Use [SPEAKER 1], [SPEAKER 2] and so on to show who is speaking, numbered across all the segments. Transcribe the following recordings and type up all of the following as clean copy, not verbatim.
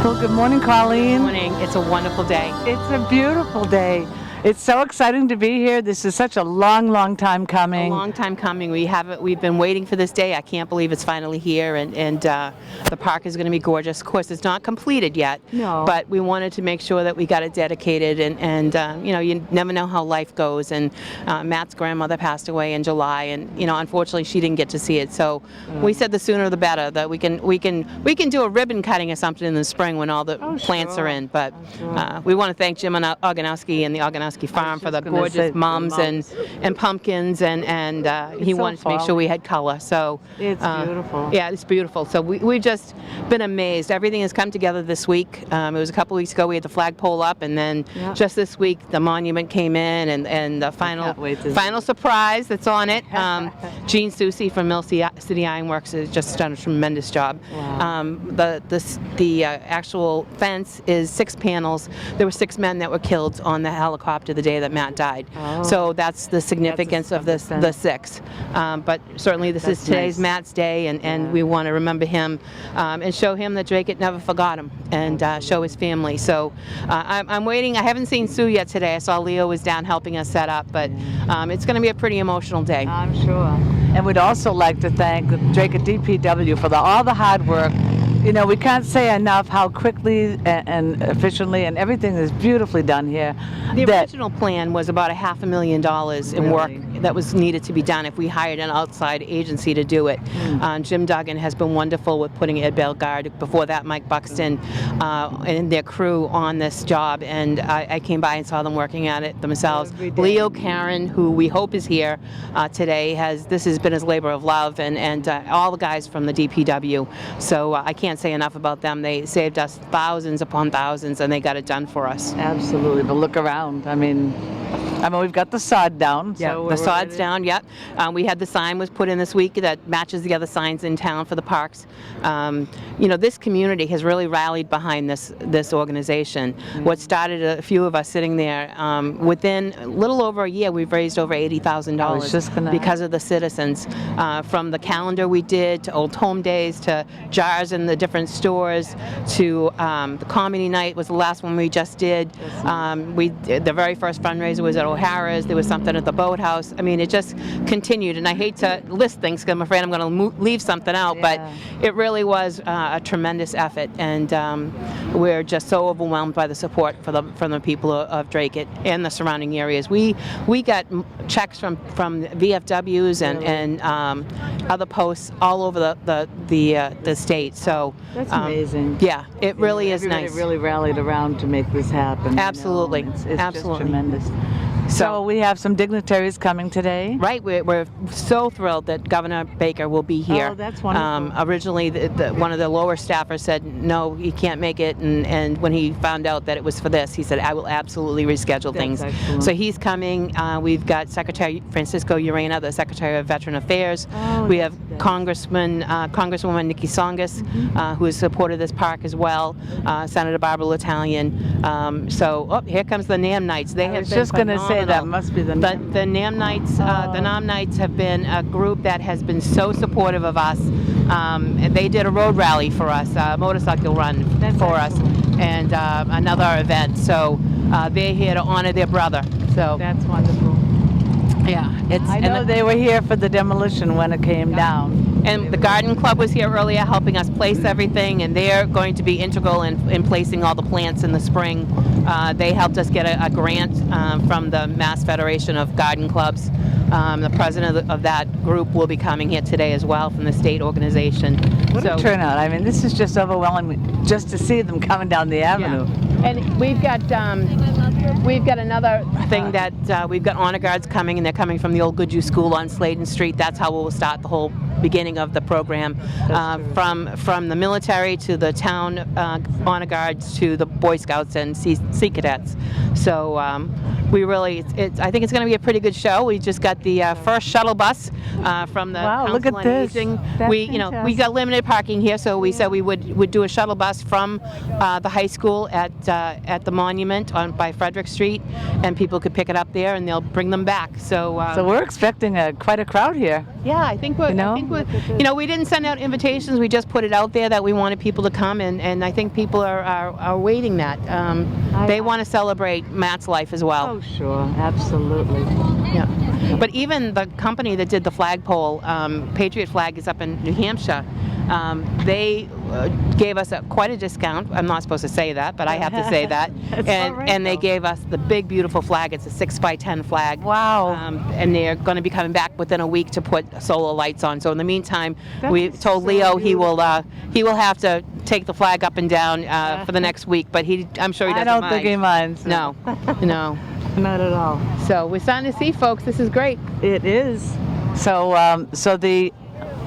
[SPEAKER 1] Well, good morning, Colleen.
[SPEAKER 2] Good morning. It's a wonderful day.
[SPEAKER 1] It's a beautiful day. It's so exciting to be here. This is such a long time coming.
[SPEAKER 2] A long time coming. We've been waiting for this day. I can't believe it's finally here, and the park is going to be gorgeous. Of course, it's not completed yet.
[SPEAKER 1] No.
[SPEAKER 2] But we wanted to make sure that we got it dedicated, and you never know how life goes. And Matt's grandmother passed away in July, and unfortunately she didn't get to see it. So we said the sooner the better. That we can do a ribbon cutting or something in the spring when all the plants are in. But we want to thank Jim Oganowski and the Oganowski Farm for the gorgeous mums and pumpkins, and he wanted to make sure we had color. So
[SPEAKER 1] it's beautiful.
[SPEAKER 2] Yeah, it's beautiful. So we've just been amazed. Everything has come together this week. It was a couple weeks ago we had the flagpole up, and then just this week the monument came in, and the final surprise that's on it. Gene Soucy from Mill City Ironworks has just done a tremendous job.
[SPEAKER 1] Wow.
[SPEAKER 2] The actual fence is 6 panels. There were 6 men that were killed on the helicopter the day that Matt died.
[SPEAKER 1] Oh.
[SPEAKER 2] So that's the significance of the 6. But certainly this is today's Matt's day, and we want to remember him and show him that Drake never forgot him, and show his family. So I'm waiting. I haven't seen Sue yet today. I saw Leo was down helping us set up, but it's going to be a pretty emotional day.
[SPEAKER 1] I'm sure. And we'd also like to thank Drake at DPW for all the hard work. We can't say enough how quickly and efficiently, and everything is beautifully done here.
[SPEAKER 2] The original plan was about $500,000 in work that was needed to be done if we hired an outside agency to do it. Jim Duggan has been wonderful with putting Ed Bellegarde, before that Mike Buxton, and their crew on this job, and I came by and saw them working at it themselves. Leo Karen, who we hope is here today, this has been his labor of love, and all the guys from the DPW. So I can't say enough about them. They saved us thousands upon thousands, and they got it done for us.
[SPEAKER 1] Absolutely. But look around. I mean, we've got the sod down.
[SPEAKER 2] Yeah, so the sod's down. Yep. We had the sign was put in this week that matches the other signs in town for the parks. This community has really rallied behind this organization. What started a few of us sitting there, within a little over a year, we've raised over $80,000 because of the citizens. From the calendar we did, to Old Home Days, to jars in the different stores, to the comedy night was the last one we just did. The very first fundraiser was at O'Hara's. There was something at the Boathouse. I mean, it just continued, and I hate to list things because I'm afraid I'm going to leave something out, but it really was a tremendous effort, and we're just so overwhelmed by the support from the people of Drake and the surrounding areas. We got checks from VFWs and other posts all over the state. So
[SPEAKER 1] that's amazing.
[SPEAKER 2] Yeah, it really is nice.
[SPEAKER 1] Everybody really rallied around to make this happen.
[SPEAKER 2] Absolutely,
[SPEAKER 1] it's
[SPEAKER 2] absolutely
[SPEAKER 1] just tremendous. So we have some dignitaries coming today.
[SPEAKER 2] Right, we're so thrilled that Governor Baker will be here.
[SPEAKER 1] Oh, that's wonderful.
[SPEAKER 2] Originally, one of the lower staffers said no, he can't make it, and when he found out that it was for this, he said, I will absolutely reschedule things.
[SPEAKER 1] Excellent.
[SPEAKER 2] So he's coming. We've got Secretary Francisco Urena, the Secretary of Veteran Affairs.
[SPEAKER 1] Oh,
[SPEAKER 2] we have Congresswoman Nikki Songus, who has supported this park as well. Senator Barbara L'Italian. Here comes the NAM Nights. They have been phenomenal.
[SPEAKER 1] That must be the
[SPEAKER 2] NAM Nights. The NAM Nights have been a group that has been so supportive of us. And they did a road rally for us, a motorcycle run for us, and another event. So they're here to honor their brother. So
[SPEAKER 1] that's wonderful.
[SPEAKER 2] Yeah,
[SPEAKER 1] I know they were here for the demolition when it came down.
[SPEAKER 2] And the Garden Club was here earlier helping us place everything, and they're going to be integral in placing all the plants in the spring. They helped us get a grant from the Mass Federation of Garden Clubs. The president of that group will be coming here today as well from the state organization.
[SPEAKER 1] What a turnout. I mean, this is just overwhelming just to see them coming down the avenue.
[SPEAKER 2] Yeah. And we've got another thing that we've got honor guards coming, and they're coming from the old Goodhue School on Sladen Street. That's how we'll start the whole beginning of the program, from the military to the town honor guards to the Boy Scouts and Sea Cadets. So we really, I think it's going to be a pretty good show. We just got the first shuttle bus from the
[SPEAKER 1] Wow,
[SPEAKER 2] Council
[SPEAKER 1] look at
[SPEAKER 2] on
[SPEAKER 1] this.
[SPEAKER 2] Aging.
[SPEAKER 1] That's
[SPEAKER 2] We
[SPEAKER 1] fantastic.
[SPEAKER 2] got limited parking here, so we said we would do a shuttle bus from the high school at the monument by Frederick Street, and people could pick it up there, and they'll bring them back. So
[SPEAKER 1] we're expecting quite a crowd here.
[SPEAKER 2] yeah, I think we're, we didn't send out invitations. We just put it out there that we wanted people to come, and I think people are waiting that. They want to celebrate Matt's life as well.
[SPEAKER 1] Oh, sure, absolutely.
[SPEAKER 2] Yeah. But even the company that did the flagpole, Patriot Flag is up in New Hampshire. They gave us quite a discount. I'm not supposed to say that, but I have to say that. And they gave us the big, beautiful flag. It's a 6x10 flag.
[SPEAKER 1] Wow.
[SPEAKER 2] And they're going to be coming back within a week to put solar lights on. So in the meantime,
[SPEAKER 1] That
[SPEAKER 2] we
[SPEAKER 1] is
[SPEAKER 2] told
[SPEAKER 1] so
[SPEAKER 2] Leo
[SPEAKER 1] beautiful.
[SPEAKER 2] he will have to take the flag up and down for the next week. But I'm sure he doesn't
[SPEAKER 1] I don't
[SPEAKER 2] mind.
[SPEAKER 1] think he minds.
[SPEAKER 2] No, no.
[SPEAKER 1] Not at all.
[SPEAKER 2] So we're starting to see, folks. This is great.
[SPEAKER 1] It is. So, so the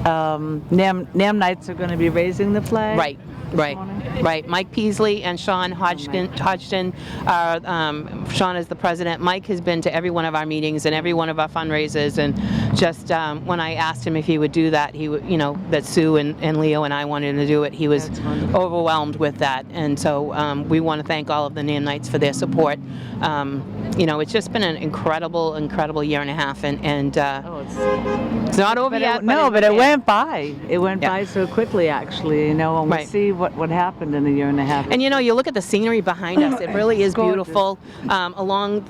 [SPEAKER 1] NAM Knights are going to be raising the flag?
[SPEAKER 2] Right, right,
[SPEAKER 1] morning?
[SPEAKER 2] right. Mike Peasley and Sean Hodgson are, Sean is the president. Mike has been to every one of our meetings and every one of our fundraisers, and just when I asked him if he would do that, he would, that Sue and Leo and I wanted to do it, he was overwhelmed with that. And so we want to thank all of the NAM Knights for their support. It's just been an incredible, incredible year and a half, and it's not over yet.
[SPEAKER 1] But it went by. It went
[SPEAKER 2] Yeah.
[SPEAKER 1] by so quickly, actually. And we
[SPEAKER 2] Right.
[SPEAKER 1] see what happened in a year and a half.
[SPEAKER 2] And you look at the scenery behind us; it really is
[SPEAKER 1] Gorgeous.
[SPEAKER 2] beautiful. Along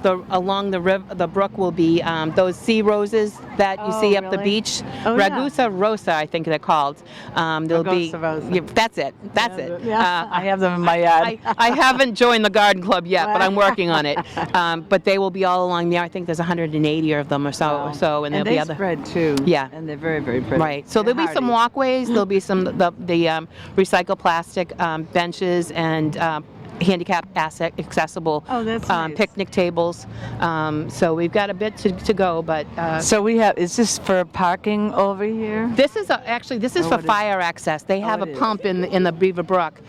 [SPEAKER 2] the brook will be those sea roses that you see up the
[SPEAKER 1] really?
[SPEAKER 2] beach.
[SPEAKER 1] Oh, yeah.
[SPEAKER 2] Ragusa rosa, I think they're called. There'll be.
[SPEAKER 1] Ragusa rosa.
[SPEAKER 2] Yeah, that's it. That's it.
[SPEAKER 1] Yeah. I have them in my yard.
[SPEAKER 2] I haven't joined the garden club yet, but I'm working on it. But they will be all along there. I think there's 180 of them or so.
[SPEAKER 1] Wow.
[SPEAKER 2] And there'll
[SPEAKER 1] they
[SPEAKER 2] be other.
[SPEAKER 1] spread too.
[SPEAKER 2] Yeah.
[SPEAKER 1] And they're very, very pretty.
[SPEAKER 2] Right. So
[SPEAKER 1] They're
[SPEAKER 2] there'll be some
[SPEAKER 1] hardy.
[SPEAKER 2] walkways. There'll be some the recycled plastic benches and handicap accessible
[SPEAKER 1] Oh, that's nice.
[SPEAKER 2] picnic tables. So we've got a bit to go, but
[SPEAKER 1] So is this for parking over here?
[SPEAKER 2] this is actually for
[SPEAKER 1] what is-
[SPEAKER 2] fire access. They have a
[SPEAKER 1] it is.
[SPEAKER 2] pump in the Beaver Brook,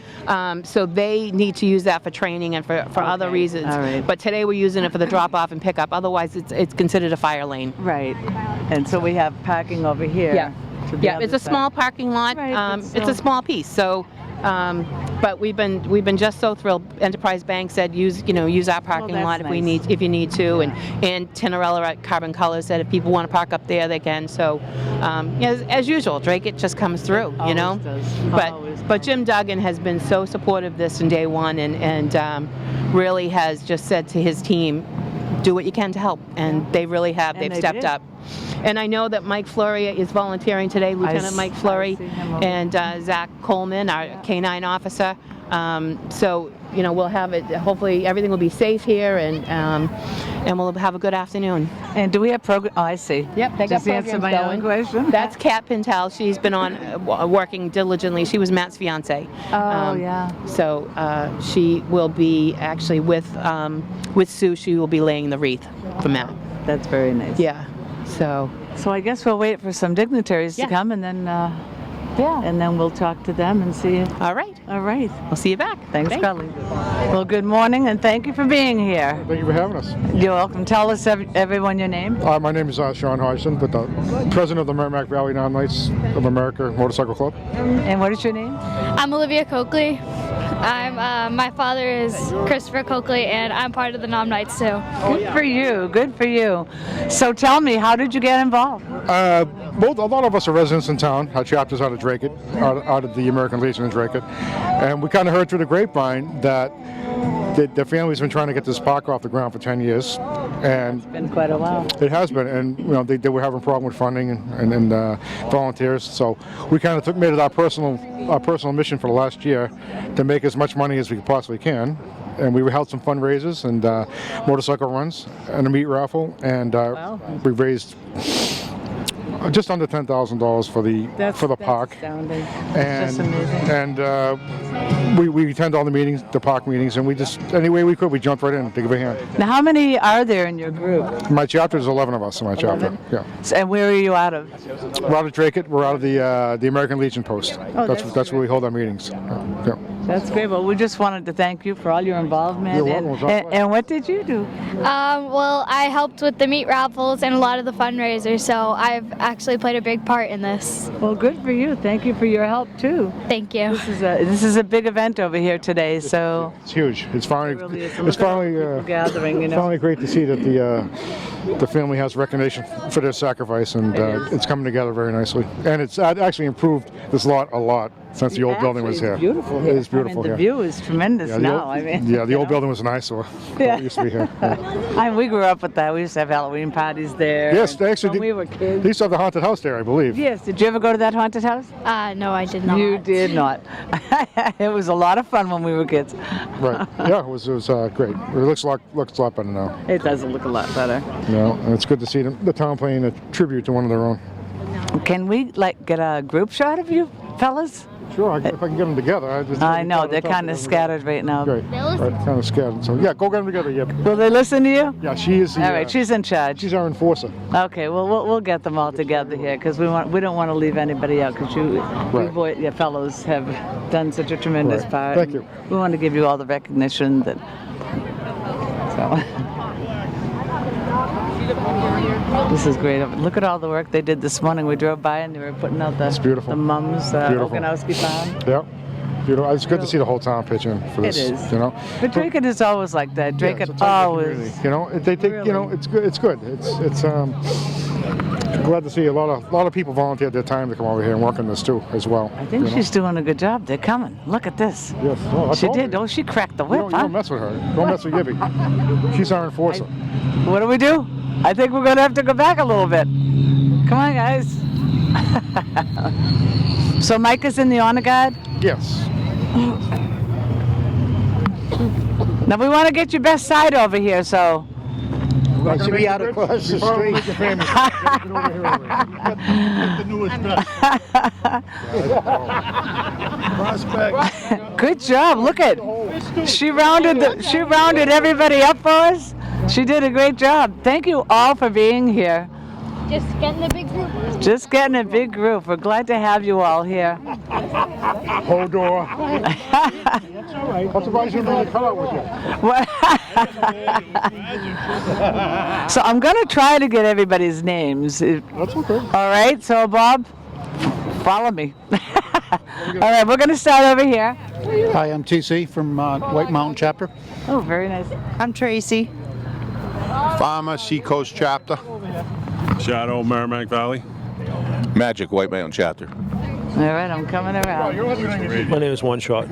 [SPEAKER 2] so they need to use that for training and for other
[SPEAKER 1] Okay.
[SPEAKER 2] reasons.
[SPEAKER 1] All right.
[SPEAKER 2] But today we're using it for the drop off and pickup. Otherwise, it's considered a fire lane.
[SPEAKER 1] Right. And so we have parking over here.
[SPEAKER 2] Yeah.
[SPEAKER 1] to the
[SPEAKER 2] Yeah,
[SPEAKER 1] other
[SPEAKER 2] it's a
[SPEAKER 1] side.
[SPEAKER 2] small parking lot.
[SPEAKER 1] Right, but
[SPEAKER 2] It's
[SPEAKER 1] still.
[SPEAKER 2] a small piece. So, but we've been just so thrilled. Enterprise Bank said use our parking
[SPEAKER 1] that's
[SPEAKER 2] lot if
[SPEAKER 1] nice.
[SPEAKER 2] if you need to, and Tinarella at Carbon Colors said if people want to park up there they can. So, as usual, Drake it just comes through,
[SPEAKER 1] Always does. Always
[SPEAKER 2] But
[SPEAKER 1] does.
[SPEAKER 2] Jim Duggan has been so supportive this from day one, and really has just said to his team, do what you can to help, and they really have.
[SPEAKER 1] And
[SPEAKER 2] They've
[SPEAKER 1] they
[SPEAKER 2] stepped
[SPEAKER 1] did.
[SPEAKER 2] up. And I know that Mike Fleury is volunteering today, Lieutenant Mike Fleury,
[SPEAKER 1] see him over
[SPEAKER 2] and Zach Coleman, our K-9 officer. So we'll have it. Hopefully, everything will be safe here, and we'll have a good afternoon.
[SPEAKER 1] And do we have program? Oh, I see.
[SPEAKER 2] Yep, they got
[SPEAKER 1] Just answer
[SPEAKER 2] programs
[SPEAKER 1] my
[SPEAKER 2] going.
[SPEAKER 1] own question.
[SPEAKER 2] That's Kat Pintel. She's been on working diligently. She was Matt's fiance.
[SPEAKER 1] Oh, yeah.
[SPEAKER 2] So she will be actually with Sue. She will be laying the wreath for Matt.
[SPEAKER 1] That's very nice.
[SPEAKER 2] Yeah. So
[SPEAKER 1] So I guess we'll wait for some dignitaries
[SPEAKER 2] Yeah.
[SPEAKER 1] to come, and then and then we'll talk to them and see.
[SPEAKER 2] all right.
[SPEAKER 1] All right.
[SPEAKER 2] We'll see you back.
[SPEAKER 1] Thanks, Kelly. Well, good morning, and thank you for being here.
[SPEAKER 3] Thank you for having us.
[SPEAKER 1] You're welcome. Tell us everyone your name.
[SPEAKER 3] My name is Sean Hodgson, but the president of the Merrimack Valley NAM Knights of America Motorcycle Club.
[SPEAKER 1] And what is your name?
[SPEAKER 4] I'm Olivia Coakley. My father is Christopher Coakley, and I'm part of the NAM Knights too.
[SPEAKER 1] Good for you. Good for you. So tell me, how did you get involved?
[SPEAKER 3] A lot of us are residents in town. Our chapter's out of Drake, out of the American Legion in Drake, and we kind of heard through the grapevine that the family's been trying to get this park off the ground for 10 years, and
[SPEAKER 1] It's been quite a while.
[SPEAKER 3] it has been, and they were having a problem with funding and volunteers. So we kind of made it our personal mission for the last year to make as much money as we possibly can. And we held some fundraisers and motorcycle runs and a meat raffle, and we raised just under $10,000 for the park.
[SPEAKER 1] Astounding.
[SPEAKER 3] And
[SPEAKER 1] It's just amazing.
[SPEAKER 3] and we attend all the meetings, the park meetings, and we just any way we could, we jumped right in to give a hand.
[SPEAKER 1] Now, how many are there in your group?
[SPEAKER 3] My chapter is 11 of us in my chapter.
[SPEAKER 1] 11?
[SPEAKER 3] Yeah.
[SPEAKER 1] And where are you out of?
[SPEAKER 3] We're out of Drake. We're out of the American Legion post.
[SPEAKER 1] Oh,
[SPEAKER 3] that's where we hold our meetings. Yeah.
[SPEAKER 1] That's great. Well, we just wanted to thank you for all your involvement.
[SPEAKER 3] You're welcome. It was our pleasure.
[SPEAKER 1] And what did you do?
[SPEAKER 4] Well, I helped with the meat raffles and a lot of the fundraisers, so I've actually played a big part in this.
[SPEAKER 1] Well, good for you. Thank you for your help too.
[SPEAKER 4] Thank you.
[SPEAKER 1] This is a big event over here today. So
[SPEAKER 3] It's huge. It's finally,
[SPEAKER 1] it really is.
[SPEAKER 3] it's finally,
[SPEAKER 1] People gathering. You know.
[SPEAKER 3] finally great to see that the family has recognition for their sacrifice, and it's coming together very nicely. And it's actually improved this lot a lot since the old building was here.
[SPEAKER 1] It's beautiful here.
[SPEAKER 3] It is beautiful
[SPEAKER 1] I mean,
[SPEAKER 3] here.
[SPEAKER 1] the view is tremendous
[SPEAKER 3] Yeah, the
[SPEAKER 1] now.
[SPEAKER 3] old,
[SPEAKER 1] I mean,
[SPEAKER 3] yeah, the
[SPEAKER 1] you
[SPEAKER 3] old
[SPEAKER 1] know.
[SPEAKER 3] building was an eyesore.
[SPEAKER 1] Yeah.
[SPEAKER 3] It used to be here. Yeah.
[SPEAKER 1] We grew up with that. We used to have Halloween parties there.
[SPEAKER 3] Yes, they actually
[SPEAKER 1] when
[SPEAKER 3] did.
[SPEAKER 1] we were kids.
[SPEAKER 3] They used to have the haunted house there, I believe.
[SPEAKER 1] Yes. Did you ever go to that haunted house?
[SPEAKER 4] No, I did not.
[SPEAKER 1] You did not. It was a lot of fun when we were kids.
[SPEAKER 3] Right. Yeah, it was great. It looks a lot better now.
[SPEAKER 1] It does look a lot better.
[SPEAKER 3] You know, and it's good to see the town paying a tribute to one of their own.
[SPEAKER 1] Can we get a group shot of you fellas?
[SPEAKER 3] Sure, if I can get them together.
[SPEAKER 1] I know they're kind of scattered right now.
[SPEAKER 3] Great. Right, kind of scattered. So yeah, go get them together. Yeah.
[SPEAKER 1] Will they listen to you?
[SPEAKER 3] Yeah, she is.
[SPEAKER 1] All right, she's in charge.
[SPEAKER 3] She's our enforcer.
[SPEAKER 1] Okay, well we'll get them all together here because we don't want to leave anybody out because you fellows have done such a tremendous
[SPEAKER 3] Right.
[SPEAKER 1] part.
[SPEAKER 3] Thank you.
[SPEAKER 1] We want to give you all the recognition that. So. This is great. Look at all the work they did this morning. We drove by and they were putting out
[SPEAKER 3] It's beautiful.
[SPEAKER 1] the mums
[SPEAKER 3] Beautiful.
[SPEAKER 1] Oganowski Farm.
[SPEAKER 3] Yeah. Beautiful. It's good to see the whole town pitch in for this.
[SPEAKER 1] It is.
[SPEAKER 3] You know.
[SPEAKER 1] But Dracut is always like that.
[SPEAKER 3] Yeah,
[SPEAKER 1] Dracut
[SPEAKER 3] it's a tight
[SPEAKER 1] always.
[SPEAKER 3] community. You know, they take. You know,
[SPEAKER 1] Really.
[SPEAKER 3] it's good. It's good. It's glad to see a lot of people volunteered their time to come over here and work on this too as well.
[SPEAKER 1] I think
[SPEAKER 3] you know?
[SPEAKER 1] she's doing a good job. They're coming. Look at this.
[SPEAKER 3] Yes. Oh, I
[SPEAKER 1] She
[SPEAKER 3] told
[SPEAKER 1] did.
[SPEAKER 3] you.
[SPEAKER 1] Oh, she cracked the
[SPEAKER 3] You
[SPEAKER 1] whip,
[SPEAKER 3] don't, you
[SPEAKER 1] huh?
[SPEAKER 3] don't mess with her. Don't mess with Gibby. She's our enforcer.
[SPEAKER 1] What do we do? I think we're going to have to go back a little bit. Come on, guys. So Mike is in the honor guard?
[SPEAKER 3] Yes.
[SPEAKER 1] Now we want to get your best side over here, so.
[SPEAKER 5] That should be out across the street.
[SPEAKER 1] Good job. Look at. She rounded everybody up for us. She did a great job. Thank you all for being here.
[SPEAKER 4] Just getting a big group.
[SPEAKER 1] Just getting a big group. We're glad to have you all here.
[SPEAKER 3] Hodor. I'm surprised you made a cutout with you.
[SPEAKER 1] So I'm going to try to get everybody's names.
[SPEAKER 3] That's okay.
[SPEAKER 1] All right, so Bob, follow me. All right, we're going to start over here.
[SPEAKER 5] Hi, I'm TC from White Mountain Chapter.
[SPEAKER 1] Oh, very nice.
[SPEAKER 6] I'm Tracy.
[SPEAKER 7] Farmer, Seacoast Chapter.
[SPEAKER 8] Shadow, Merrimack Valley.
[SPEAKER 7] Magic, White Mountain Chapter.
[SPEAKER 1] All right, I'm coming around.
[SPEAKER 9] My name is One Shot.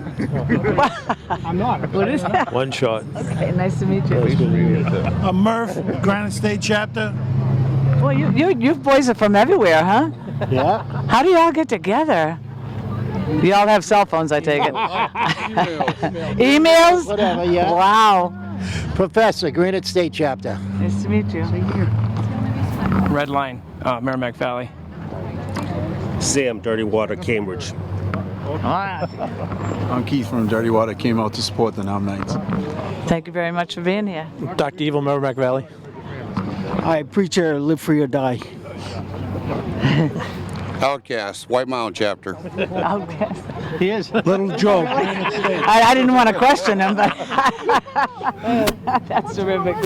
[SPEAKER 1] What is that?
[SPEAKER 9] One Shot.
[SPEAKER 1] Okay, nice to meet you.
[SPEAKER 10] A Murph, Granite State Chapter.
[SPEAKER 1] Well, you boys are from everywhere, huh?
[SPEAKER 5] Yeah.
[SPEAKER 1] How do you all get together? You all have cell phones, I take it. Emails?
[SPEAKER 5] Whatever, yeah.
[SPEAKER 1] Wow.
[SPEAKER 5] Professor, Granite State Chapter.
[SPEAKER 1] Nice to meet you.
[SPEAKER 11] Red Line, Merrimack Valley.
[SPEAKER 9] Sam, Dirty Water, Cambridge.
[SPEAKER 10] I'm Keith from Dirty Water. Came out to support the Nom Knights.
[SPEAKER 1] Thank you very much for being here.
[SPEAKER 9] Dr. Evil, Merrimack Valley.
[SPEAKER 5] Hi, preacher, live free or die.
[SPEAKER 7] Outcast, White Mountain Chapter.
[SPEAKER 1] Okay.
[SPEAKER 5] He is. Little Joe.
[SPEAKER 1] I didn't want to question him, but that's terrific.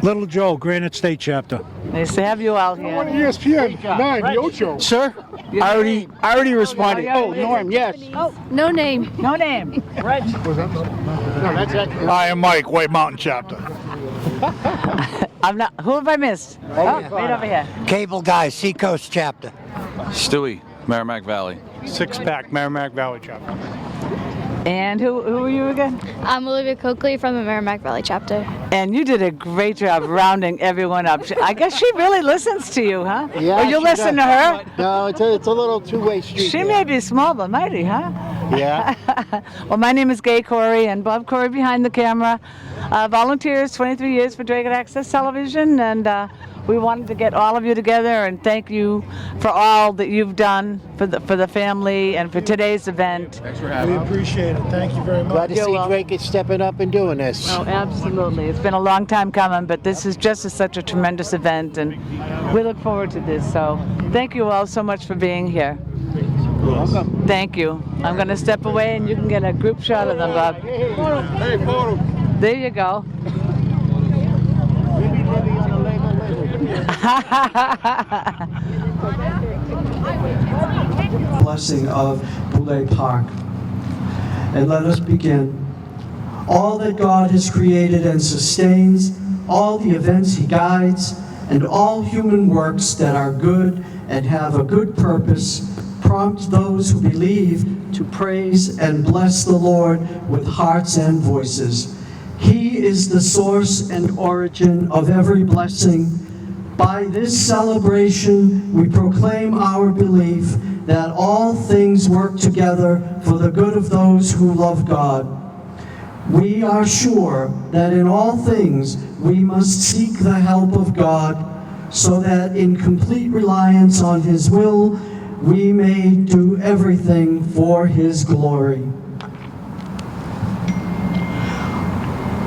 [SPEAKER 10] Little Joe, Granite State Chapter.
[SPEAKER 1] Nice to have you all here.
[SPEAKER 3] ESPN 9, the Ocho.
[SPEAKER 5] Sir, I already responded. Oh, Norm, yes.
[SPEAKER 6] No name.
[SPEAKER 1] No name.
[SPEAKER 10] I am Mike, White Mountain Chapter.
[SPEAKER 1] I'm not. Who have I missed? Oh, right over here.
[SPEAKER 5] Cable Guy, Seacoast Chapter.
[SPEAKER 7] Stewie, Merrimack Valley.
[SPEAKER 10] Six Pack, Merrimack Valley Chapter.
[SPEAKER 1] And who are you again?
[SPEAKER 4] I'm Olivia Coakley from the Merrimack Valley chapter.
[SPEAKER 1] And you did a great job rounding everyone up. I guess she really listens to you, huh?
[SPEAKER 5] Yeah,
[SPEAKER 1] Or you
[SPEAKER 5] she
[SPEAKER 1] listen to her?
[SPEAKER 5] No, it's a little two-way street.
[SPEAKER 1] She may be small but mighty, huh?
[SPEAKER 5] Yeah.
[SPEAKER 1] Well, my name is Gay Corey, and Bob Corey behind the camera. Volunteers 23 years for Dracut Access Television, and we wanted to get all of you together and thank you for all that you've done for the family and for today's event.
[SPEAKER 10] We appreciate it. Thank you very much.
[SPEAKER 5] Glad to
[SPEAKER 1] You're
[SPEAKER 5] see
[SPEAKER 1] welcome.
[SPEAKER 5] Drake is stepping up and doing this.
[SPEAKER 1] Oh, absolutely. It's been a long time coming, but this is just such a tremendous event, and we look forward to this. So thank you all so much for being here. Thank you. I'm going to step away and you can get a group shot of them, Bob.
[SPEAKER 7] Hey, photo.
[SPEAKER 1] There you go.
[SPEAKER 12] Blessing of Boule Park. And let us begin. All that God has created and sustains, all the events He guides, and all human works that are good and have a good purpose, prompt those who believe to praise and bless the Lord with hearts and voices. He is the source and origin of every blessing. By this celebration, we proclaim our belief that all things work together for the good of those who love God. We are sure that in all things we must seek the help of God, so that in complete reliance on His will, we may do everything for His glory.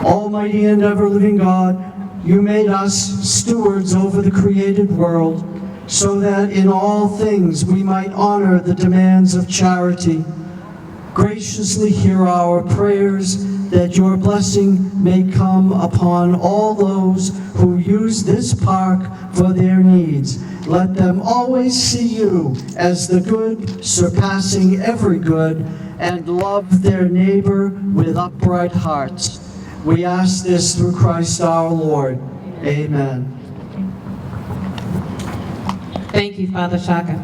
[SPEAKER 12] Almighty and ever-living God, You made us stewards over the created world, so that in all things we might honor the demands of charity. Graciously hear our prayers, that Your blessing may come upon all those who use this park for their needs. Let them always see You as the good, surpassing every good, and love their neighbor with upright hearts. We ask this through Christ our Lord. Amen.
[SPEAKER 2] Thank you, Father Shaka.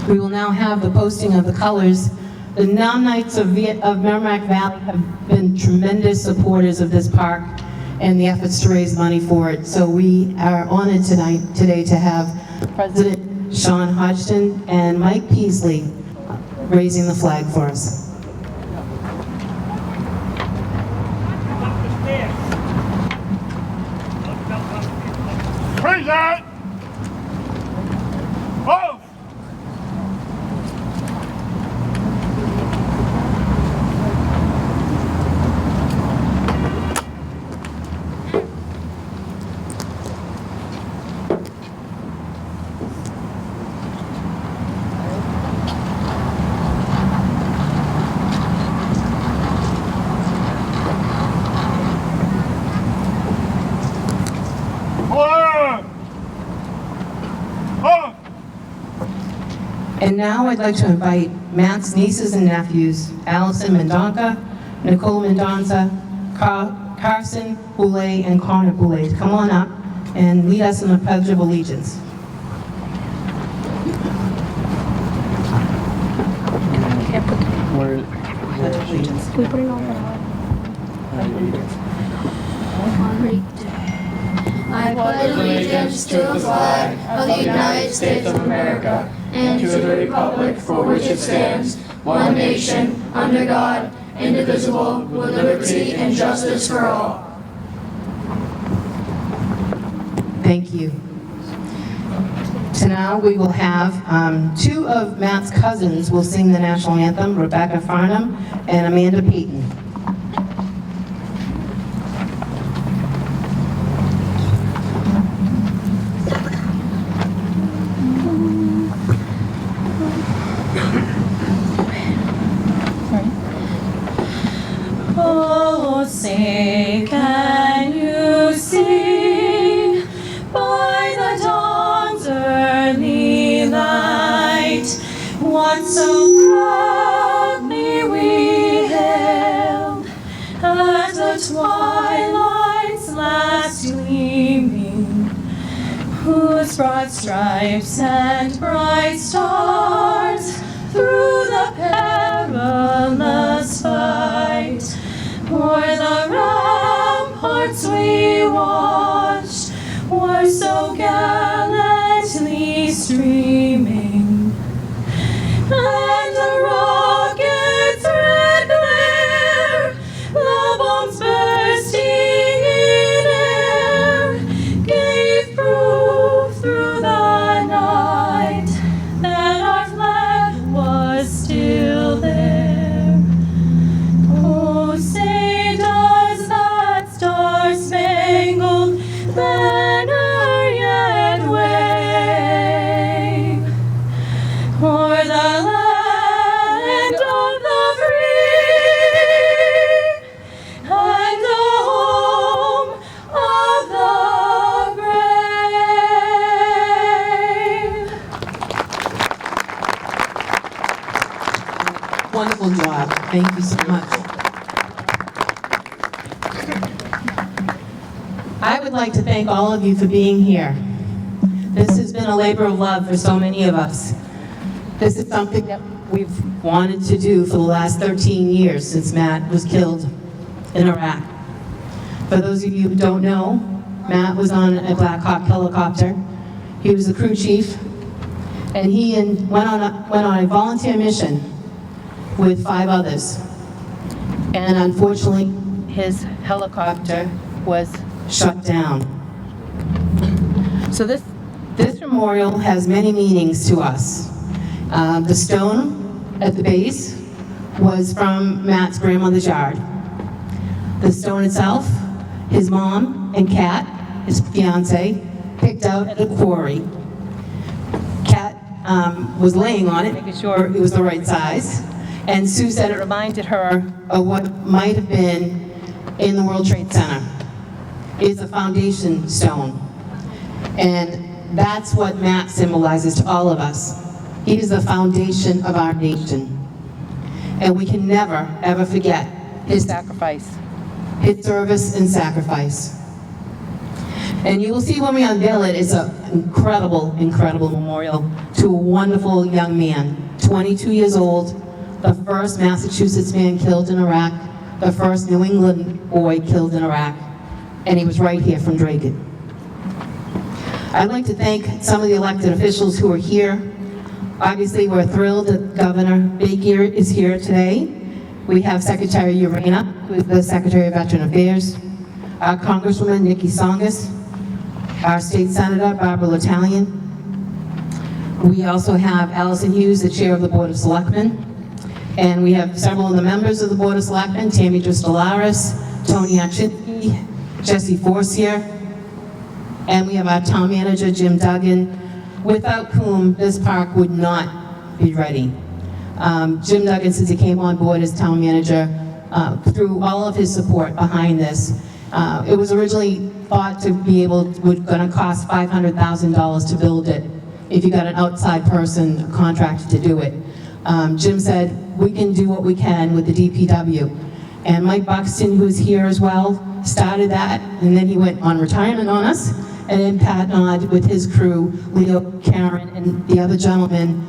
[SPEAKER 2] We will now have the posting of the colors. The Nam Knights of Merrimack Valley have been tremendous supporters of this park and the efforts to raise money for it. So we are honored today to have President Sean Hodgson and Mike Peasley raising the flag for us.
[SPEAKER 10] Praise God! Whoa!
[SPEAKER 2] And now I'd like to invite Matt's nieces and nephews, Allison Mendonca, Nicole Mendonca, Carson Boule, and Connor Boule, to come on up and lead us in the Pledge of Allegiance. Pledge of Allegiance.
[SPEAKER 4] We put it on I pledge allegiance to the flag of the United States of America and to the republic for which it stands, one nation, under God, indivisible, with liberty and justice for all.
[SPEAKER 2] Thank you. So now we will have two of Matt's cousins will sing the national anthem, Rebecca Farnham and Amanda Payton.
[SPEAKER 13] Oh, say, can you see by the dawn's early light what so proudly we hailed as the twilight's last gleaming, whose broad stripes and bright stars through the perilous fight o'er the ramparts we watched were so gallantly streaming, and the rocket's red glare, the bombs bursting in air, gave proof through the night that our flag was still there. Oh, say does that star-spangled banner yet wave
[SPEAKER 14] Thank you so much. I would like to thank all of you for being here. This has been a labor of love for so many of us. This is something that we've wanted to do for the last 13 years since Matt was killed in Iraq. For those of you who don't know, Matt was on a Black Hawk helicopter. He was the crew chief, and he went on a volunteer mission with 5 others. And unfortunately, his helicopter was shut down. So this memorial has many meanings to us. The stone at the base was from Matt's grandmother's yard. The stone itself, his mom and Kat, his fiance, picked out at a quarry. Kat was laying on it, making sure it was the right size. And Sue said it reminded her of what might have been in the World Trade Center. It's a foundation stone. And that's what Matt symbolizes to all of us. He is the foundation of our nation. And we can never, ever forget his sacrifice, his service and sacrifice. And you will see when we unveil it, it's an incredible, incredible memorial to a wonderful young man, 22 years old, the first Massachusetts man killed in Iraq, the first New England boy killed in Iraq, and he was right here from Dracut. I'd like to thank some of the elected officials who are here. Obviously, we're thrilled that Governor Baker is here today. We have Secretary Urena, who is the Secretary of Veteran Affairs, our Congresswoman Nikki Songus, our State Senator Barbara L'Italian. We also have Allison Hughes, the Chair of the Board of Selectmen, and we have several of the members of the Board of Selectmen, Tammy Dristolaris, Tony Achinsky, Jesse Forcier, and we have our town manager, Jim Duggan, without whom this park would not be ready. Jim Duggan, since he came on board as town manager, through all of his support behind this. It was originally thought to be going to cost $500,000 to build it if you got an outside person contracted to do it. Jim said, we can do what we can with the DPW. And Mike Buxton, who's here as well, started that, and then he went on retirement on us. And then Pat Nod with his crew, Leo, Karen, and the other gentlemen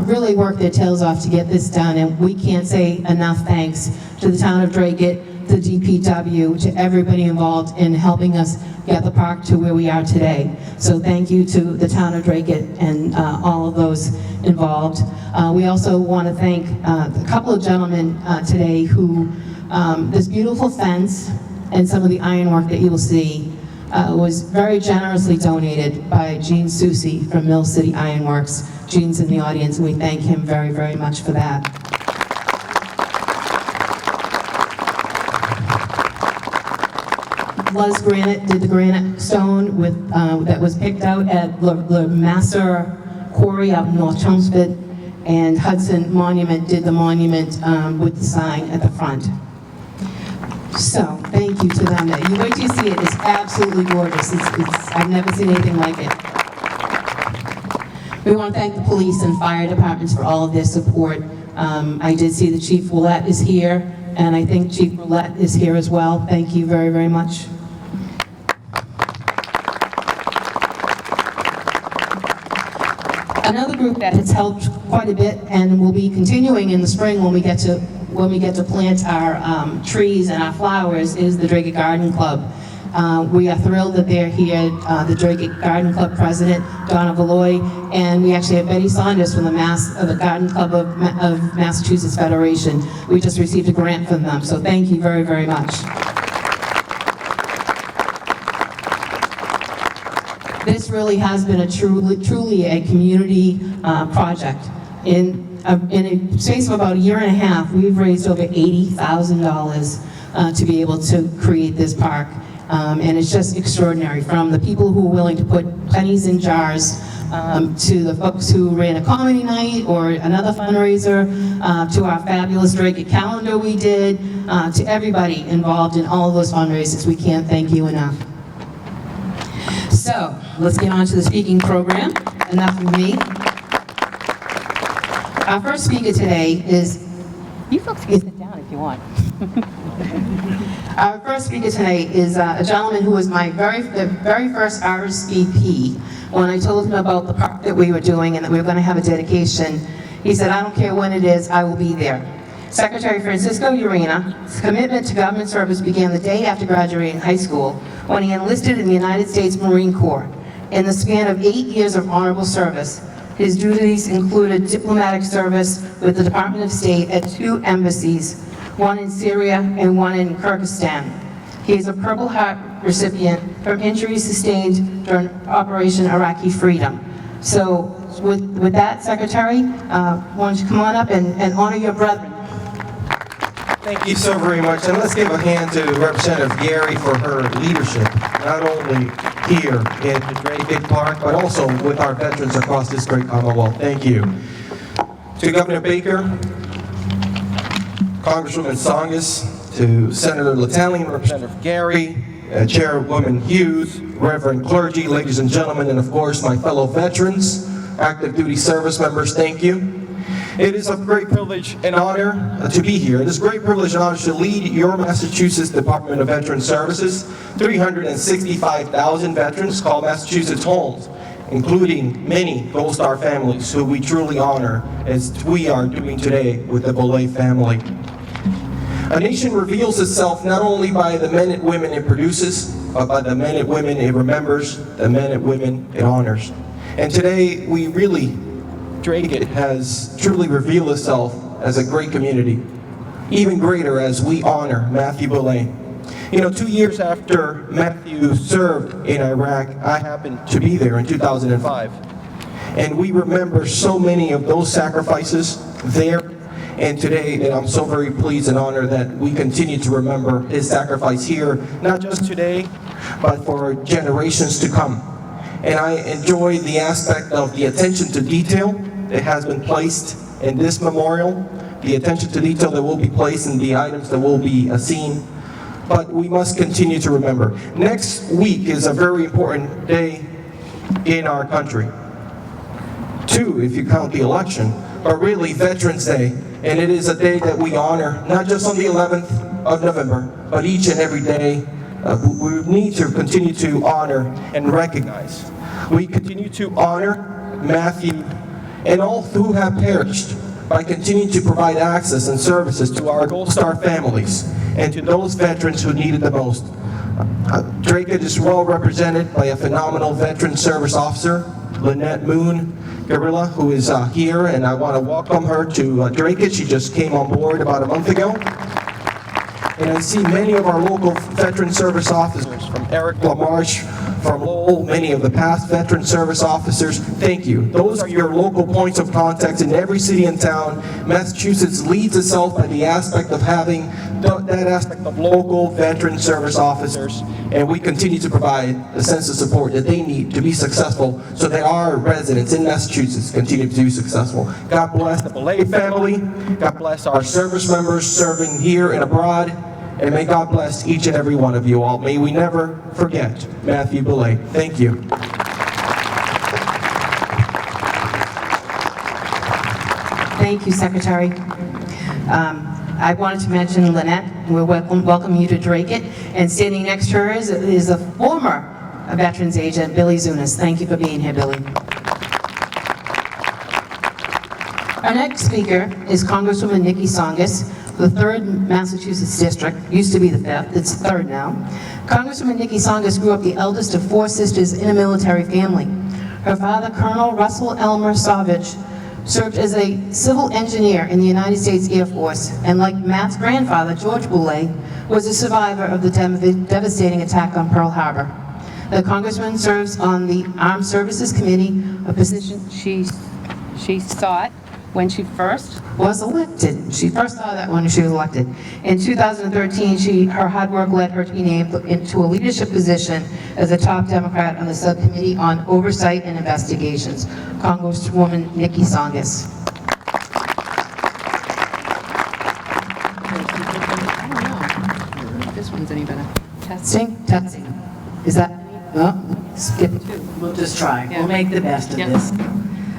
[SPEAKER 14] really worked their tails off to get this done. And we can't say enough thanks to the town of Dracut, the DPW, to everybody involved in helping us get the park to where we are today. So thank you to the town of Dracut and all of those involved. We also want to thank a couple of gentlemen today who, this beautiful fence and some of the ironwork that you will see was very generously donated by Gene Susi from Mill City Ironworks. Gene's in the audience, and we thank him very, very much for that. Luz Granite did the granite stone with, that was picked out at the Master Quarry out in North Chelmsford, and Hudson Monument did the monument with the sign at the front. So, thank you to them. You wait till you see it. It's absolutely gorgeous. I've never seen anything like it. We want to thank the police and fire departments for all of their support. I did see the Chief Willett is here, and I think Chief Willett is here as well. Thank you very, very much. Another group that has helped quite a bit and will be continuing in the spring when we get to plant our trees and our flowers is the Dracut Garden Club. We are thrilled that they're here, the Dracut Garden Club President, Donna Valoy, and we actually have Betty Saunders from the Garden Club of Massachusetts Federation. We just received a grant from them, so thank you very, very much. This really has been truly a community project. In a space of about a year and a half, we've raised over $80,000 to be able to create this park. And it's just extraordinary, from the people who are willing to put pennies in jars, to the folks who ran a comedy night or another fundraiser, to our fabulous Dracut calendar we did, to everybody involved in all of those fundraisers. We can't thank you enough. So, let's get on to the speaking program. Enough of me. Our first speaker today is, you folks can sit down.
[SPEAKER 2] down if you want.
[SPEAKER 14] Our first speaker tonight is a gentleman who was my the very first RSVP. When I told him about the park that we were doing and that we were going to have a dedication, he said, "I don't care when it is, I will be there." Secretary Francisco Urina's commitment to government service began the day after graduating high school when he enlisted in the United States Marine Corps. In the span of 8 years of honorable service, his duties included diplomatic service with the Department of State at 2 embassies, one in Syria and one in Kyrgyzstan. He is a Purple Heart recipient from injuries sustained during Operation Iraqi Freedom. So with that, Secretary, why don't you come on up and honor your brethren.
[SPEAKER 15] Thank you so very much, and let's give a hand to Representative Gary for her leadership, not only here in the Great Big Park, but also with our veterans across this great Commonwealth. Thank you. To Governor Baker, Congresswoman Tsongas, to Senator Latalian, Representative Gary, Chairwoman Hughes, Reverend clergy, ladies and gentlemen, and of course my fellow veterans, active duty service members, thank you. It is a great privilege and honor to be here. It is a great privilege and honor to lead your Massachusetts Department of Veteran Services. 365,000 veterans call Massachusetts homes, including many Gold Star families who we truly honor as we are doing today with the Boule family. A nation reveals itself not only by the men and women it produces, but by the men and women it remembers, the men and women it honors. And today we really Drake has truly revealed itself as a great community, even greater as we honor Mathew Boule. You know, 2 years after Mathew served in Iraq, I happened to be there in 2005. And we remember so many of those sacrifices there. And today, and I'm so very pleased and honored that we continue to remember his sacrifice here, not just today, but for generations to come. And I enjoy the aspect of the attention to detail that has been placed in this memorial, the attention to detail that will be placed in the items that will be seen. But we must continue to remember. Next week is a very important day in our country. 2, if you count the election, but really Veterans Day. And it is a day that we honor, not just on the 11th of November, but each and every day. We need to continue to honor and recognize. We continue to honor Mathew and all who have perished by continuing to provide access and services to our Gold Star families and to those veterans who need it the most. Drake is well represented by a phenomenal veteran service officer, Lynette Moon Gorilla, who is here, and I want to welcome her to Drake. She just came on board about a month ago. And I see many of our local veteran service officers, from Eric LaMarche, from Lowell, many of the past veteran service officers. Thank you. Those are your local points of contact in every city and town. Massachusetts leads itself by the aspect of having that aspect of local veteran service officers, and we continue to provide the sense of support that they need to be successful so that our residents in Massachusetts continue to be successful. God bless the Boule family. God bless our service members serving here and abroad. And may God bless each and every one of you all. May we never forget Mathew Boule. Thank you.
[SPEAKER 14] Thank you, Secretary. I wanted to mention Lynette. We welcome you to Drake It. And standing next to her is a former Veterans agent, Billy Zunas. Thank you for being here, Billy. Our next speaker is Congresswoman Nikki Tsongas, the 3rd Massachusetts District. Used to be the 5th, it's the 3rd now. Congresswoman Nikki Tsongas grew up the eldest of 4 sisters in a military family. Her father, Colonel Russell Elmer Savage, served as a civil engineer in the United States Air Force, and like Matt's grandfather, George Boule, was a survivor of the devastating attack on Pearl Harbor. The Congresswoman serves on the Armed Services Committee, a position she sought when she first was elected. She first saw that when she was elected. In 2013, her hard work led her to be named into a leadership position as a top Democrat on the Subcommittee on Oversight and Investigations. Congresswoman Nikki Tsongas.
[SPEAKER 2] I don't know if this one's any better.
[SPEAKER 14] Testing? Testing. Is that, oh, skip it. We'll just try. We'll make the best of this.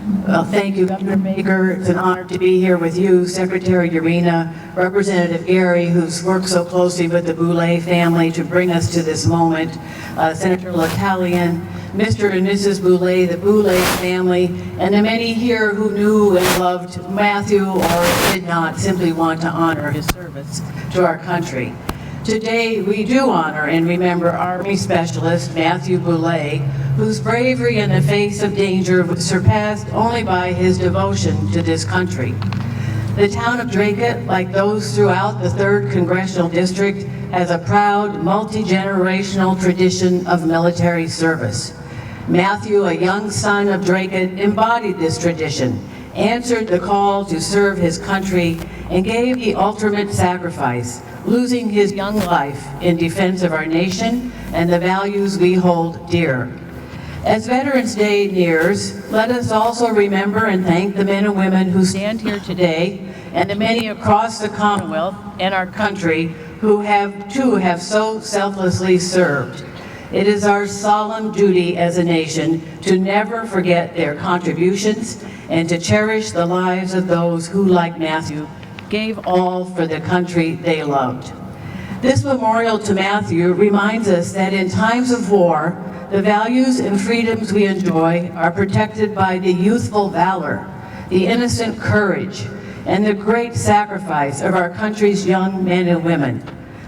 [SPEAKER 14] Well, thank you, Governor Baker. It's an honor to be here with you, Secretary Urena, Representative Gary, who's worked so closely with the Boule family to bring us to this moment, Senator L'Italian, Mr. and Mrs. Boule, the Boule family, and the many here who knew and loved Mathew or did not simply want to honor his service to our country. Today, we do honor and remember Army Specialist Mathew Boule, whose bravery in the face of danger was surpassed only by his devotion to this country. The town of Dracut, like those throughout the 3rd Congressional District, has a proud, multi-generational tradition of military service. Mathew, a young son of Dracut, embodied this tradition, answered the call to serve his country, and gave the ultimate sacrifice, losing his young life in defense of our nation and the values we hold dear. As Veterans Day nears, let us also remember and thank the men and women who stand here today and the many across the Commonwealth and our country who have so selflessly served. It is our solemn duty as a nation to never forget their contributions and to cherish the lives of those who, like Mathew, gave all for the country they loved. This memorial to Mathew reminds us that in times of war, the values and freedoms we enjoy are protected by the youthful valor, the innocent courage, and the great sacrifice of our country's young men and women,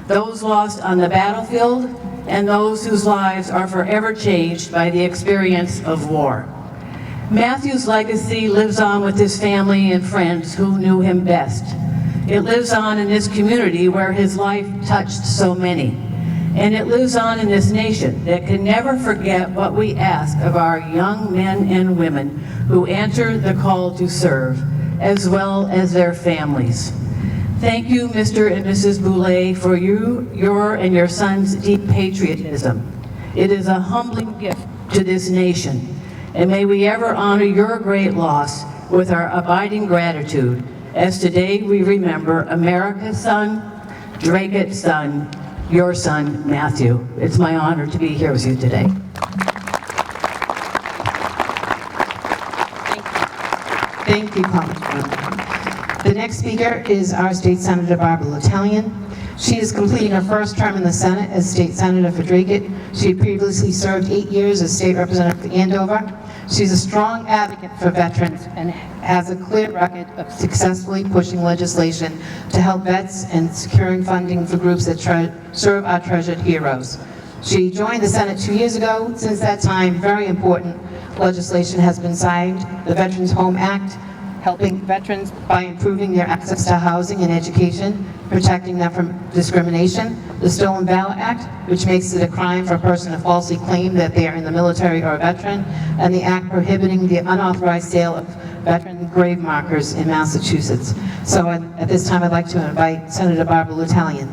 [SPEAKER 14] those lost on the battlefield and those whose lives are forever changed by the experience of war. Mathew's legacy lives on with his family and friends who knew him best. It lives on in this community where his life touched so many. And it lives on in this nation that can never forget what we ask of our young men and women who answer the call to serve, as well as their families. Thank you, Mr. and Mrs. Boule, for your and your son's deep patriotism. It is a humbling gift to this nation, and may we ever honor your great loss with our abiding gratitude, as today we remember America's son, Dracut's son, your son, Mathew. It's my honor to be here with you today. Thank you, Congresswoman. The next speaker is our State Senator Barbara L'Italian. She is completing her first term in the Senate as State Senator for Dracut. She previously served 8 years as State Representative for Andover. She's a strong advocate for veterans and has a clear record of successfully pushing legislation to help vets and securing funding for groups that serve our treasured heroes. She joined the Senate 2 years ago. Since that time, very important legislation has been signed, the Veterans Home Act, helping veterans by improving their access to housing and education, protecting them from discrimination, the Stolen Ballot Act, which makes it a crime for a person to falsely claim that they are in the military or a veteran, and the act prohibiting the unauthorized sale of veteran grave markers in Massachusetts. So at this time, I'd like to invite Senator Barbara L'Italian.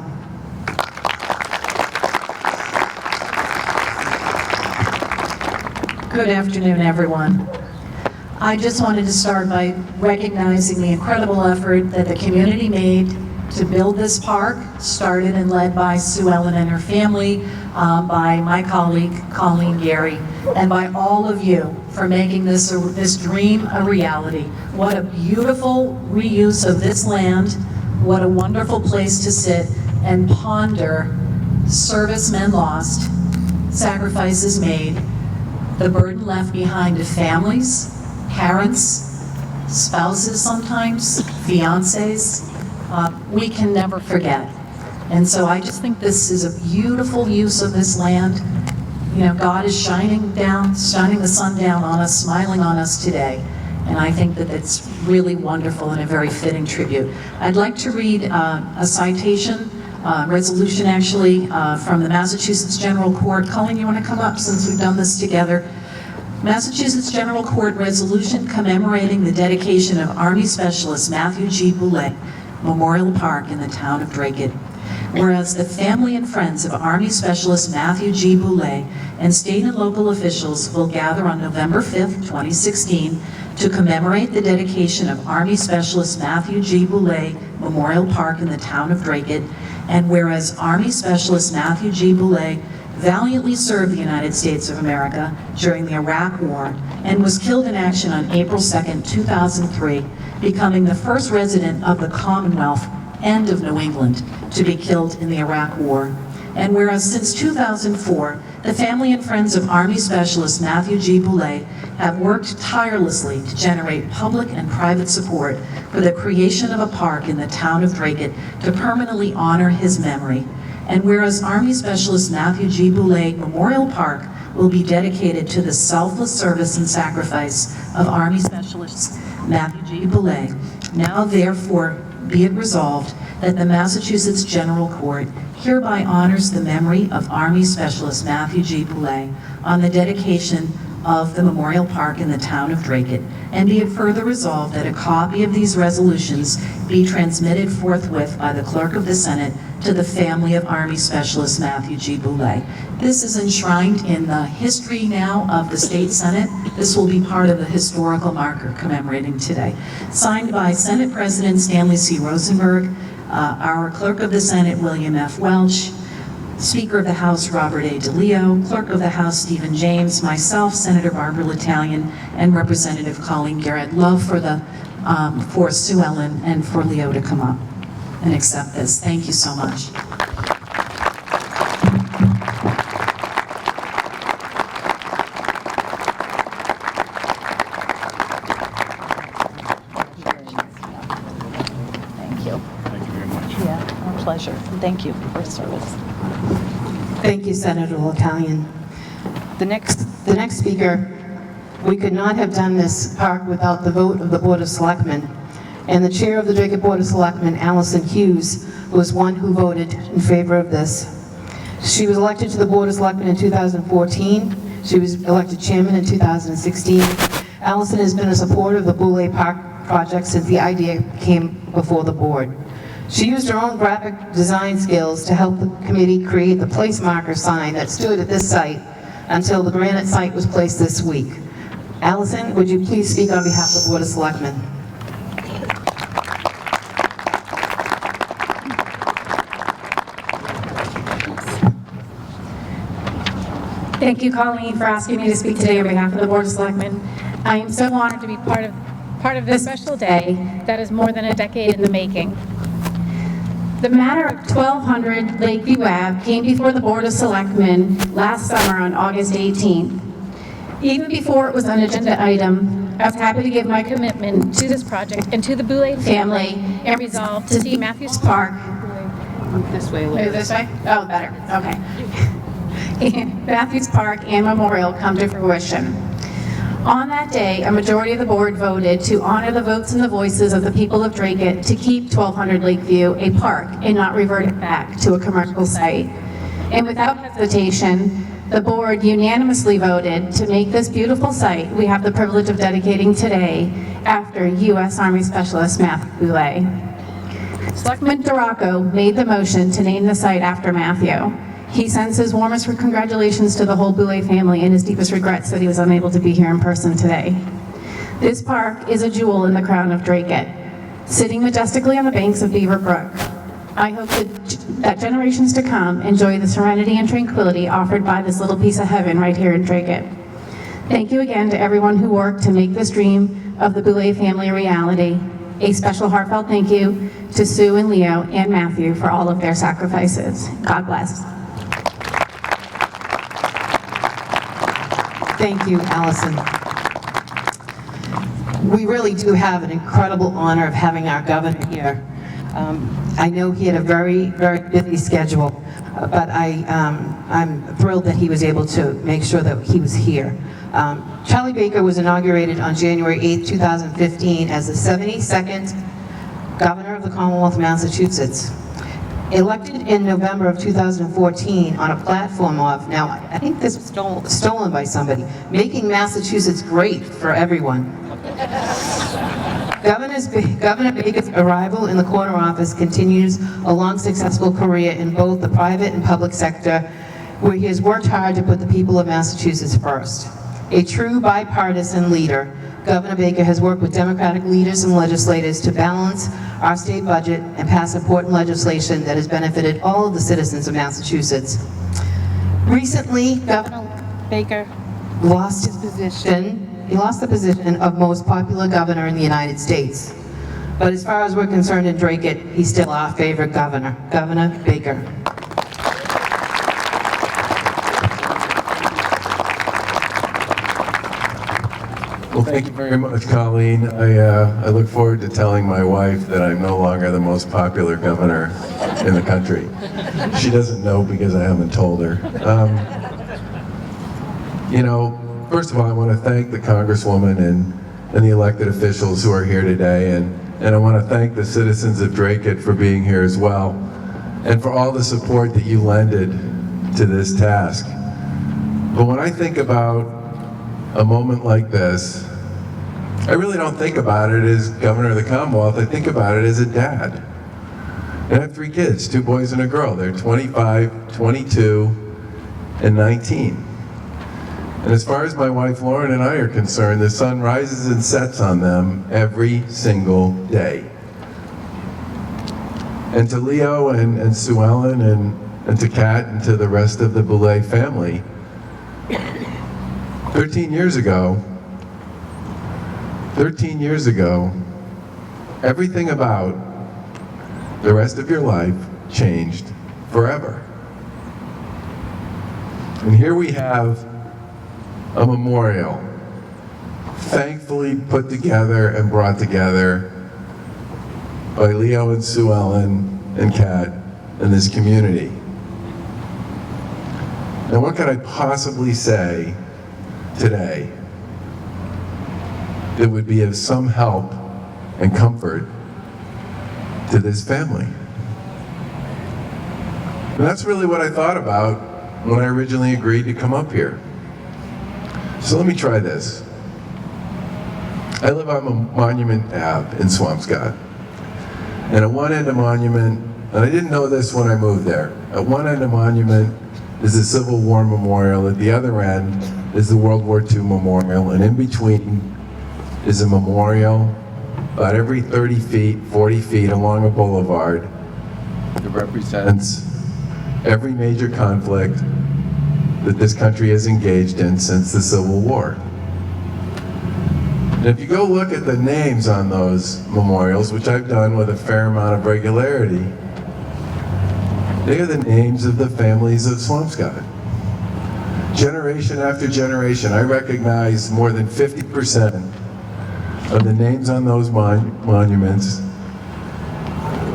[SPEAKER 16] Good afternoon, everyone. I just wanted to start by recognizing the incredible effort that the community made to build this park, started and led by Sue Ellen and her family, by my colleague Colleen Gary, and by all of you for making this dream a reality. What a beautiful reuse of this land. What a wonderful place to sit and ponder servicemen lost, sacrifices made, the burden left behind to families, parents, spouses sometimes, fiancés. We can never forget. And so I just think this is a beautiful use of this land. You know, God is shining the sun down on us, smiling on us today. And I think that it's really wonderful and a very fitting tribute. I'd like to read a citation, resolution actually, from the Massachusetts General Court. Colleen, you want to come up since we've done this together? Massachusetts General Court resolution commemorating the dedication of Army Specialist Mathew G. Boule Memorial Park in the town of Dracut. Whereas the family and friends of Army Specialist Mathew G. Boule and state and local officials will gather on November 5th, 2016 to commemorate the dedication of Army Specialist Mathew G. Boule Memorial Park in the town of Dracut, and whereas Army Specialist Mathew G. Boule valiantly served the United States of America during the Iraq War and was killed in action on April 2, 2003, becoming the first resident of the Commonwealth and of New England to be killed in the Iraq War. And whereas since 2004, the family and friends of Army Specialist Mathew G. Boule have worked tirelessly to generate public and private support for the creation of a park in the town of Dracut to permanently honor his memory. And whereas Army Specialist Mathew G. Boule Memorial Park will be dedicated to the selfless service and sacrifice of Army Specialist Mathew G. Boule, now therefore be it resolved that the Massachusetts General Court hereby honors the memory of Army Specialist Mathew G. Boule on the dedication of the Memorial Park in the town of Dracut, and be it further resolved that a copy of these resolutions be transmitted forthwith by the Clerk of the Senate to the family of Army Specialist Mathew G. Boule. This is enshrined in the history now of the State Senate. This will be part of the historical marker commemorating today. Signed by Senate President Stanley C. Rosenberg, our Clerk of the Senate, William F. Welch, Speaker of the House, Robert A. DeLeo, Clerk of the House, Stephen James, myself, Senator Barbara L'Italian, and Representative Colleen Garrett. Love for Sue Ellen and for Leo to come up and accept this. Thank you so much.
[SPEAKER 8] Thank you very much.
[SPEAKER 16] Yeah, our pleasure. Thank you for your service.
[SPEAKER 14] Thank you, Senator L'Italian. The next speaker, we could not have done this park without the vote of the Board of Selectmen. And the chair of the Dracut Board of Selectmen, Allison Hughes, was one who voted in favor of this. She was elected to the Board of Selectmen in 2014. She was elected chairman in 2016. Allison has been a supporter of the Boule Park project since the idea came before the board. She used her own graphic design skills to help the committee create the place marker sign that stood at this site until the granite site was placed this week. Allison, would you please speak on behalf of the Board of Selectmen?
[SPEAKER 17] Thank you, Colleen, for asking me to speak today on behalf of the Board of Selectmen. I am so honored to be part of this special day that is more than a decade in the making. The matter of 1200 Lakeview Ave came before the Board of Selectmen last summer on August 18th. Even before it was an agenda item, I was happy to give my commitment to this project and to the Boule family and resolve to see Matthews Park.
[SPEAKER 2] This way,
[SPEAKER 17] Move this way? Oh, better. Okay. Matthews Park and Memorial come to fruition. On that day, a majority of the board voted to honor the votes and the voices of the people of Dracut to keep 1200 Lakeview a park and not revert it back to a commercial site. And without hesitation, the board unanimously voted to make this beautiful site we have the privilege of dedicating today after U.S. Army Specialist Mathew Boule. Selectman Duraco made the motion to name the site after Mathew. He sends his warmest congratulations to the whole Boule family and his deepest regrets that he was unable to be here in person today. This park is a jewel in the crown of Dracut, sitting majestically on the banks of Beaver Brook. I hope that generations to come enjoy the serenity and tranquility offered by this little piece of heaven right here in Dracut. Thank you again to everyone who worked to make this dream of the Boule family a reality. A special heartfelt thank you to Sue and Leo and Mathew for all of their sacrifices. God bless.
[SPEAKER 14] Thank you, Allison. We really do have an incredible honor of having our governor here. I know he had a very, very busy schedule, but I'm thrilled that he was able to make sure that he was here. Charlie Baker was inaugurated on January 8, 2015 as the 72nd governor of the Commonwealth of Massachusetts. Elected in November of 2014 on a platform of, now I think this was stolen by somebody, making Massachusetts great for everyone. Governor Baker's arrival in the corner office continues a long successful career in both the private and public sector, where he has worked hard to put the people of Massachusetts first. A true bipartisan leader, Governor Baker has worked with Democratic leaders and legislators to balance our state budget and pass important legislation that has benefited all of the citizens of Massachusetts. Recently, Governor Baker lost his position. He lost the position of most popular governor in the United States. But as far as we're concerned in Dracut, he's still our favorite governor, Governor Baker.
[SPEAKER 18] Well, thank you very much, Colleen. I look forward to telling my wife that I'm no longer the most popular governor in the country. She doesn't know because I haven't told her. You know, first of all, I want to thank the Congresswoman and the elected officials who are here today, and I want to thank the citizens of Dracut for being here as well, and for all the support that you lended to this task. But when I think about a moment like this, I really don't think about it as Governor of the Commonwealth. I think about it as a dad. And I have 3 kids, 2 boys and a girl. They're 25, 22, and 19. And as far as my wife Lauren and I are concerned, the sun rises and sets on them every single day. And to Leo and Sue Ellen and to Kat and to the rest of the Boule family, 13 years ago, everything about the rest of your life changed forever. And here we have a memorial, thankfully put together and brought together by Leo and Sue Ellen and Kat and this community. Now, what could I possibly say today that would be of some help and comfort to this family? And that's really what I thought about when I originally agreed to come up here. So let me try this. I live on Monument Ave in Swampscott. And at one end of Monument, and I didn't know this when I moved there, at one end of Monument is the Civil War Memorial, at the other end is the World War II Memorial, and in between is a memorial about every 30 feet, 40 feet along a boulevard that represents every major conflict that this country has engaged in since the Civil War. And if you go look at the names on those memorials, which I've done with a fair amount of regularity, they are the names of the families of Swampscott. Generation after generation, I recognize more than 50% of the names on those monuments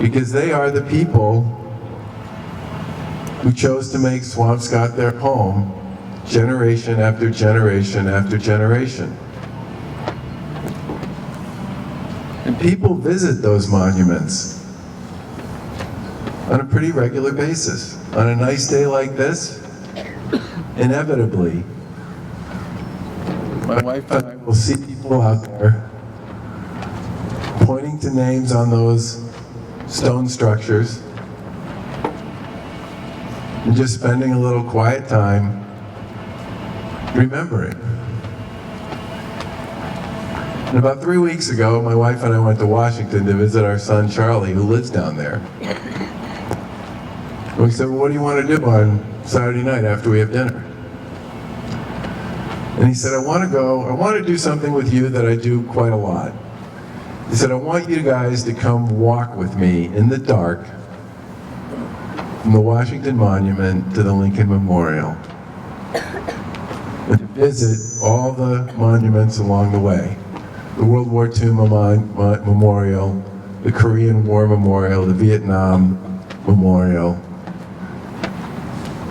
[SPEAKER 18] because they are the people who chose to make Swampscott their home generation after generation after generation. And people visit those monuments on a pretty regular basis. On a nice day like this, inevitably, my wife and I will see people out there pointing to names on those stone structures and just spending a little quiet time remembering. And about 3 weeks ago, my wife and I went to Washington to visit our son Charlie, who lives down there. And we said, well, what do you want to do on Saturday night after we have dinner? And he said, I want to do something with you that I do quite a lot. He said, I want you guys to come walk with me in the dark from the Washington Monument to the Lincoln Memorial and to visit all the monuments along the way. The World War II Memorial, the Korean War Memorial, the Vietnam Memorial,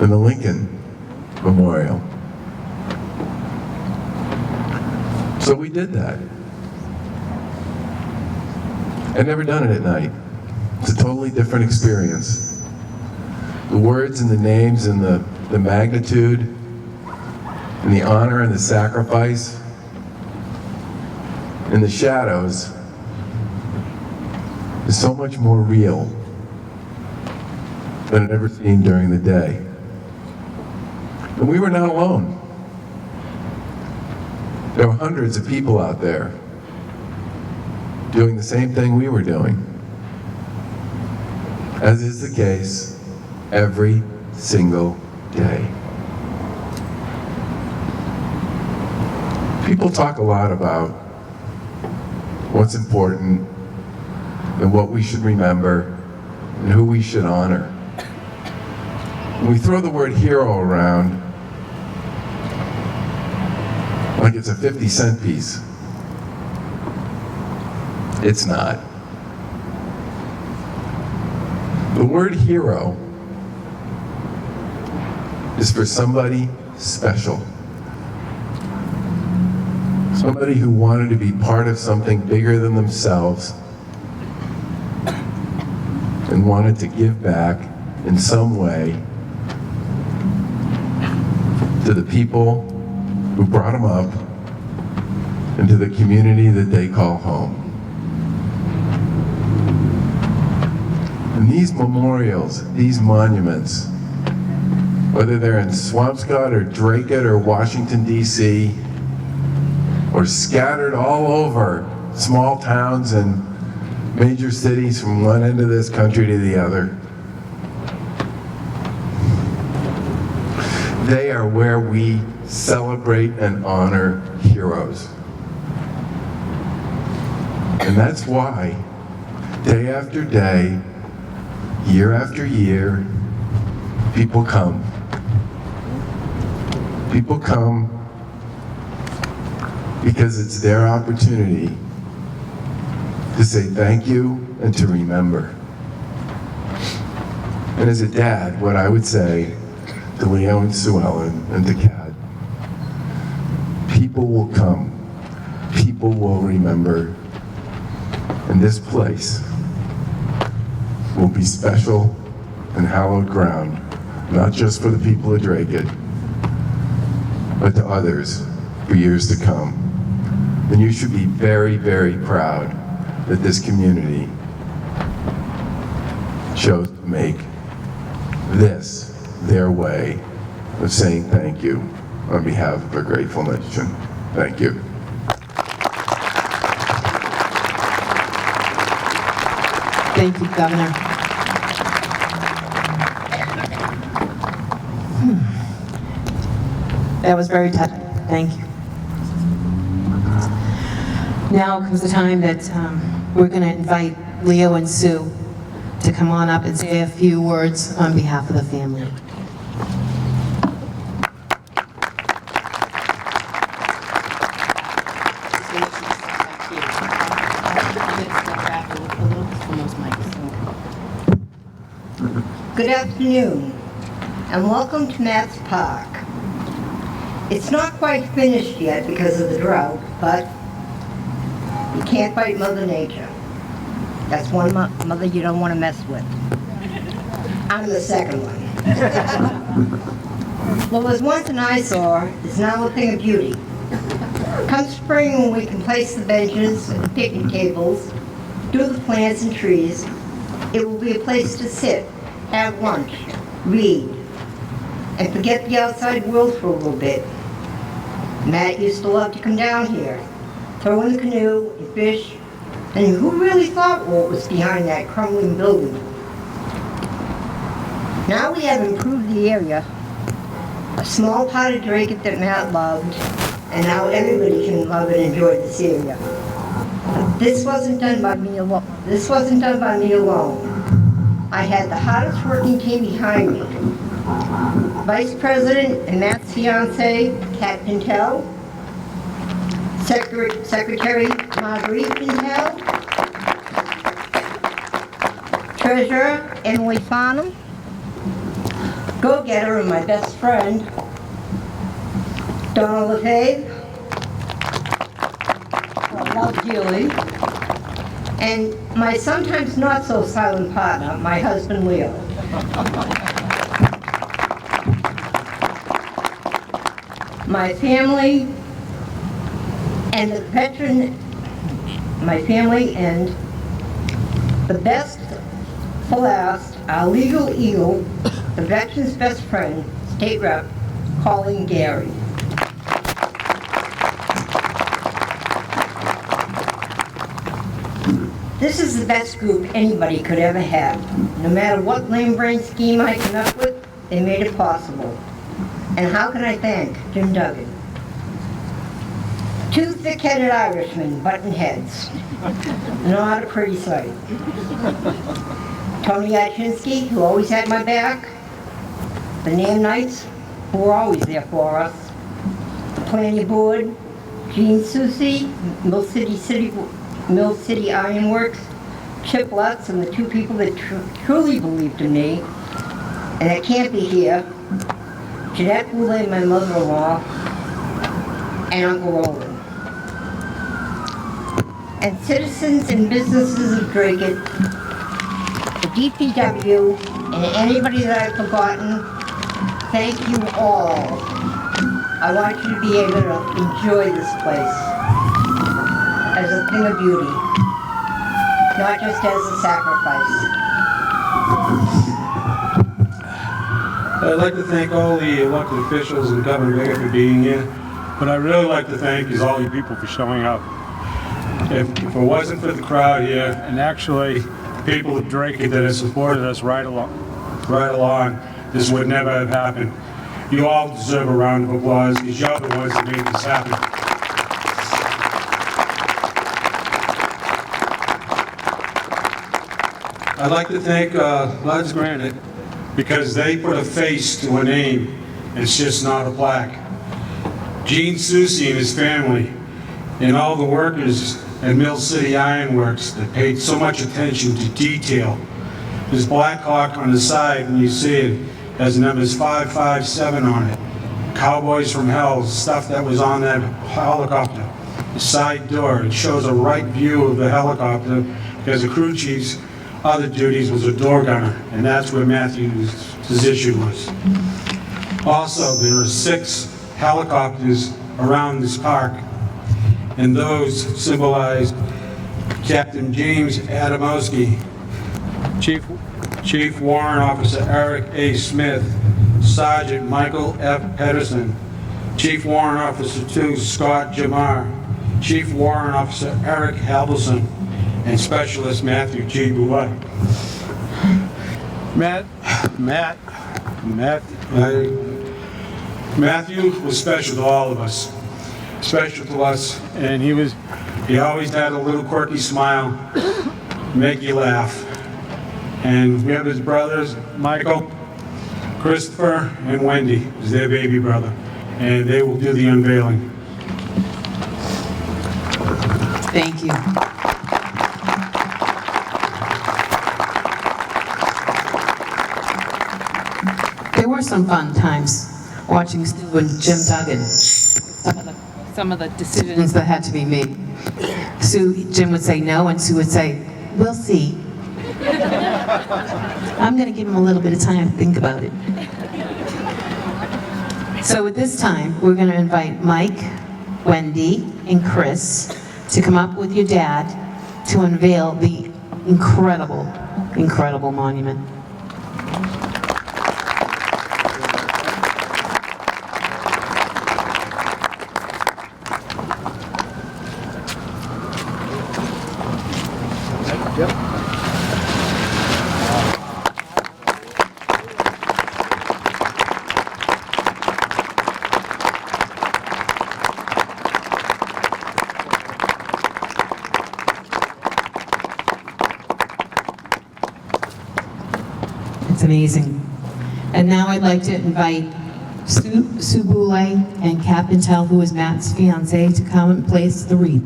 [SPEAKER 18] and the Lincoln Memorial. So we did that. I'd never done it at night. It's a totally different experience. The words and the names and the magnitude and the honor and the sacrifice and the shadows is so much more real than I'd ever seen during the day. And we were not alone. There were hundreds of people out there doing the same thing we were doing, as is the case every single day. People talk a lot about what's important and what we should remember and who we should honor. When we throw the word hero around like it's a 50-cent piece, it's not. The word hero is for somebody special. Somebody who wanted to be part of something bigger than themselves and wanted to give back in some way to the people who brought them up and to the community that they call home. And these memorials, these monuments, whether they're in Swampscott or Dracut or Washington, D.C., or scattered all over small towns and major cities from one end of this country to the other, they are where we celebrate and honor heroes. And that's why, day after day, year after year, people come. People come because it's their opportunity to say thank you and to remember. And as a dad, what I would say to Leo and Sue Ellen and to Kat, people will come, people will remember, and this place will be special and hallowed ground, not just for the people of Dracut, but to others for years to come. And you should be very, very proud that this community chose to make this their way of saying thank you on behalf of a grateful nation. Thank you.
[SPEAKER 14] Thank you, Governor. That was very touching. Thank you. Now comes the time that we're going to invite Leo and Sue to come on up and say a few words on behalf of the family.
[SPEAKER 19] Good afternoon, and welcome to Matt's Park. It's not quite finished yet because of the drought, but you can't fight Mother Nature. That's one mother you don't want to mess with. I'm the second one. What was once an eyesore is now a thing of beauty. Come spring, when we can place the benches and picnic tables, do the plants and trees, it will be a place to sit, have lunch, read, and forget the outside world for a little bit. Matt used to love to come down here, throw in the canoe and fish, and who really thought what was behind that crumbling building? Now we have improved the area, a small part of Dracut that Matt loved, and now everybody can love and enjoy this area. But this wasn't done by me alone. I had the hardest working team behind me. Vice President and Matt's fiance, Kat Pintel, Secretary Marguerite Pintel, Treasurer Emily Farnham, go-getter and my best friend, Donna LaFave, love Julie, and my sometimes not so silent partner, my husband Leo. My family and the best for last, our legal eagle, the veteran's best friend, State Rep, Colin Gary. This is the best group anybody could ever have. No matter what lame brain scheme I came up with, they made it possible. And how can I thank Jim Duggan? Two thick-headed Irishmen butting heads. Not a pretty sight. Tony Yachinsky, who always had my back. The Nam Knights, who were always there for us. The planning board, Gene Susi, Mill City Ironworks, Chip Lutz, and the two people that truly believed in me, and that can't be here, Jeanette Boule, my mother-in-law, and Uncle Roland. And citizens and businesses of Dracut, the DPW, and anybody that I've forgotten, thank you all. I want you to be able to enjoy this place as a thing of beauty, not just as a sacrifice.
[SPEAKER 20] I'd like to thank all the elected officials and Governor Vega for being here, but I'd really like to thank is all you people for showing up. If it wasn't for the crowd here, and actually the people of Dracut that have supported us right along, this would never have happened. You all deserve a round of applause because you're the ones that made this happen. I'd like to thank Lads Granite because they put a face to a name. It's just not a plaque. Gene Susi and his family and all the workers at Mill City Ironworks that paid so much attention to detail. This Black Hawk on the side, when you see it, has numbers 557 on it. Cowboys from Hell, stuff that was on that helicopter. The side door, it shows a right view of the helicopter because the crew chief's other duties was a door gunner, and that's where Mathew's position was. Also, there are 6 helicopters around this park, and those symbolize Captain James Adamowski, Chief Warrant Officer Eric A. Smith, Sergeant Michael F. Pedersen, Chief Warrant Officer 2 Scott Jamar, Chief Warrant Officer Eric Halverson, and Specialist Mathew G. Boule. Mathew was special to all of us. Special to us, and he always had a little quirky smile, make you laugh. And we have his brothers, Michael, Christopher, and Wendy, is their baby brother, and they will do the unveiling.
[SPEAKER 14] Thank you. There were some fun times watching Stu and Jim Duggan. Some of the decisions that had to be made. Jim would say no, and Sue would say, "We'll see." I'm going to give him a little bit of time to think about it. So at this time, we're going to invite Mike, Wendy, and Chris to come up with your dad to unveil the incredible, incredible monument. It's amazing. And now I'd like to invite Sue Boule and Kat Pintel, who is Matt's fiance, to come and place the wreath.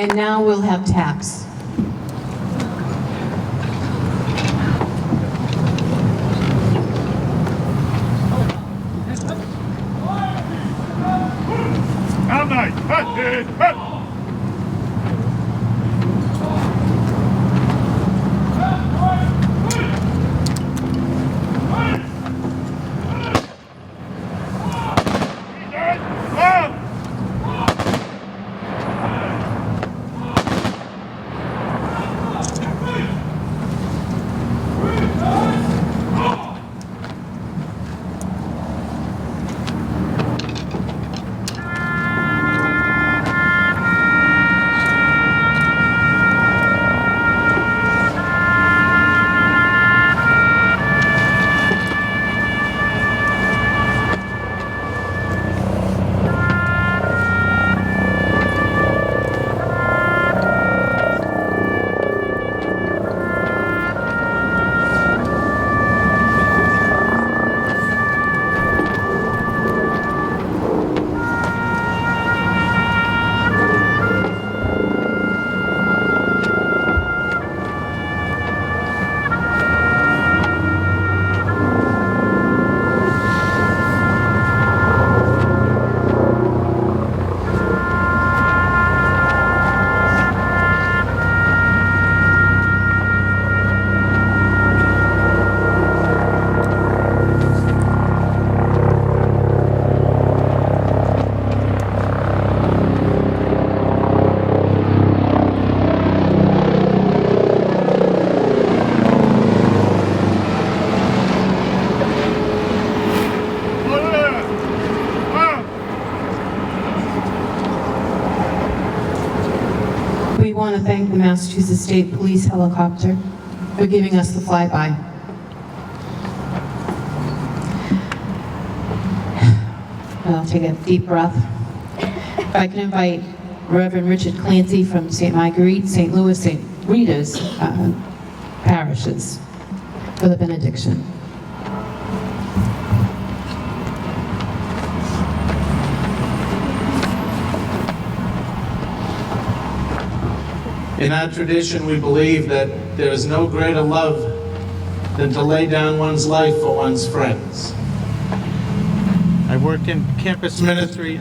[SPEAKER 14] And now we'll have taps.
[SPEAKER 10] All night.
[SPEAKER 14] We want to thank the Massachusetts State Police helicopter for giving us the flyby. I'll take a deep breath. If I can invite Reverend Richard Clancy from St. Marguerite, St. Louis, St. Rita's parishes for the benediction.
[SPEAKER 21] In our tradition, we believe that there is no greater love than to lay down one's life for one's friends. I worked in campus ministry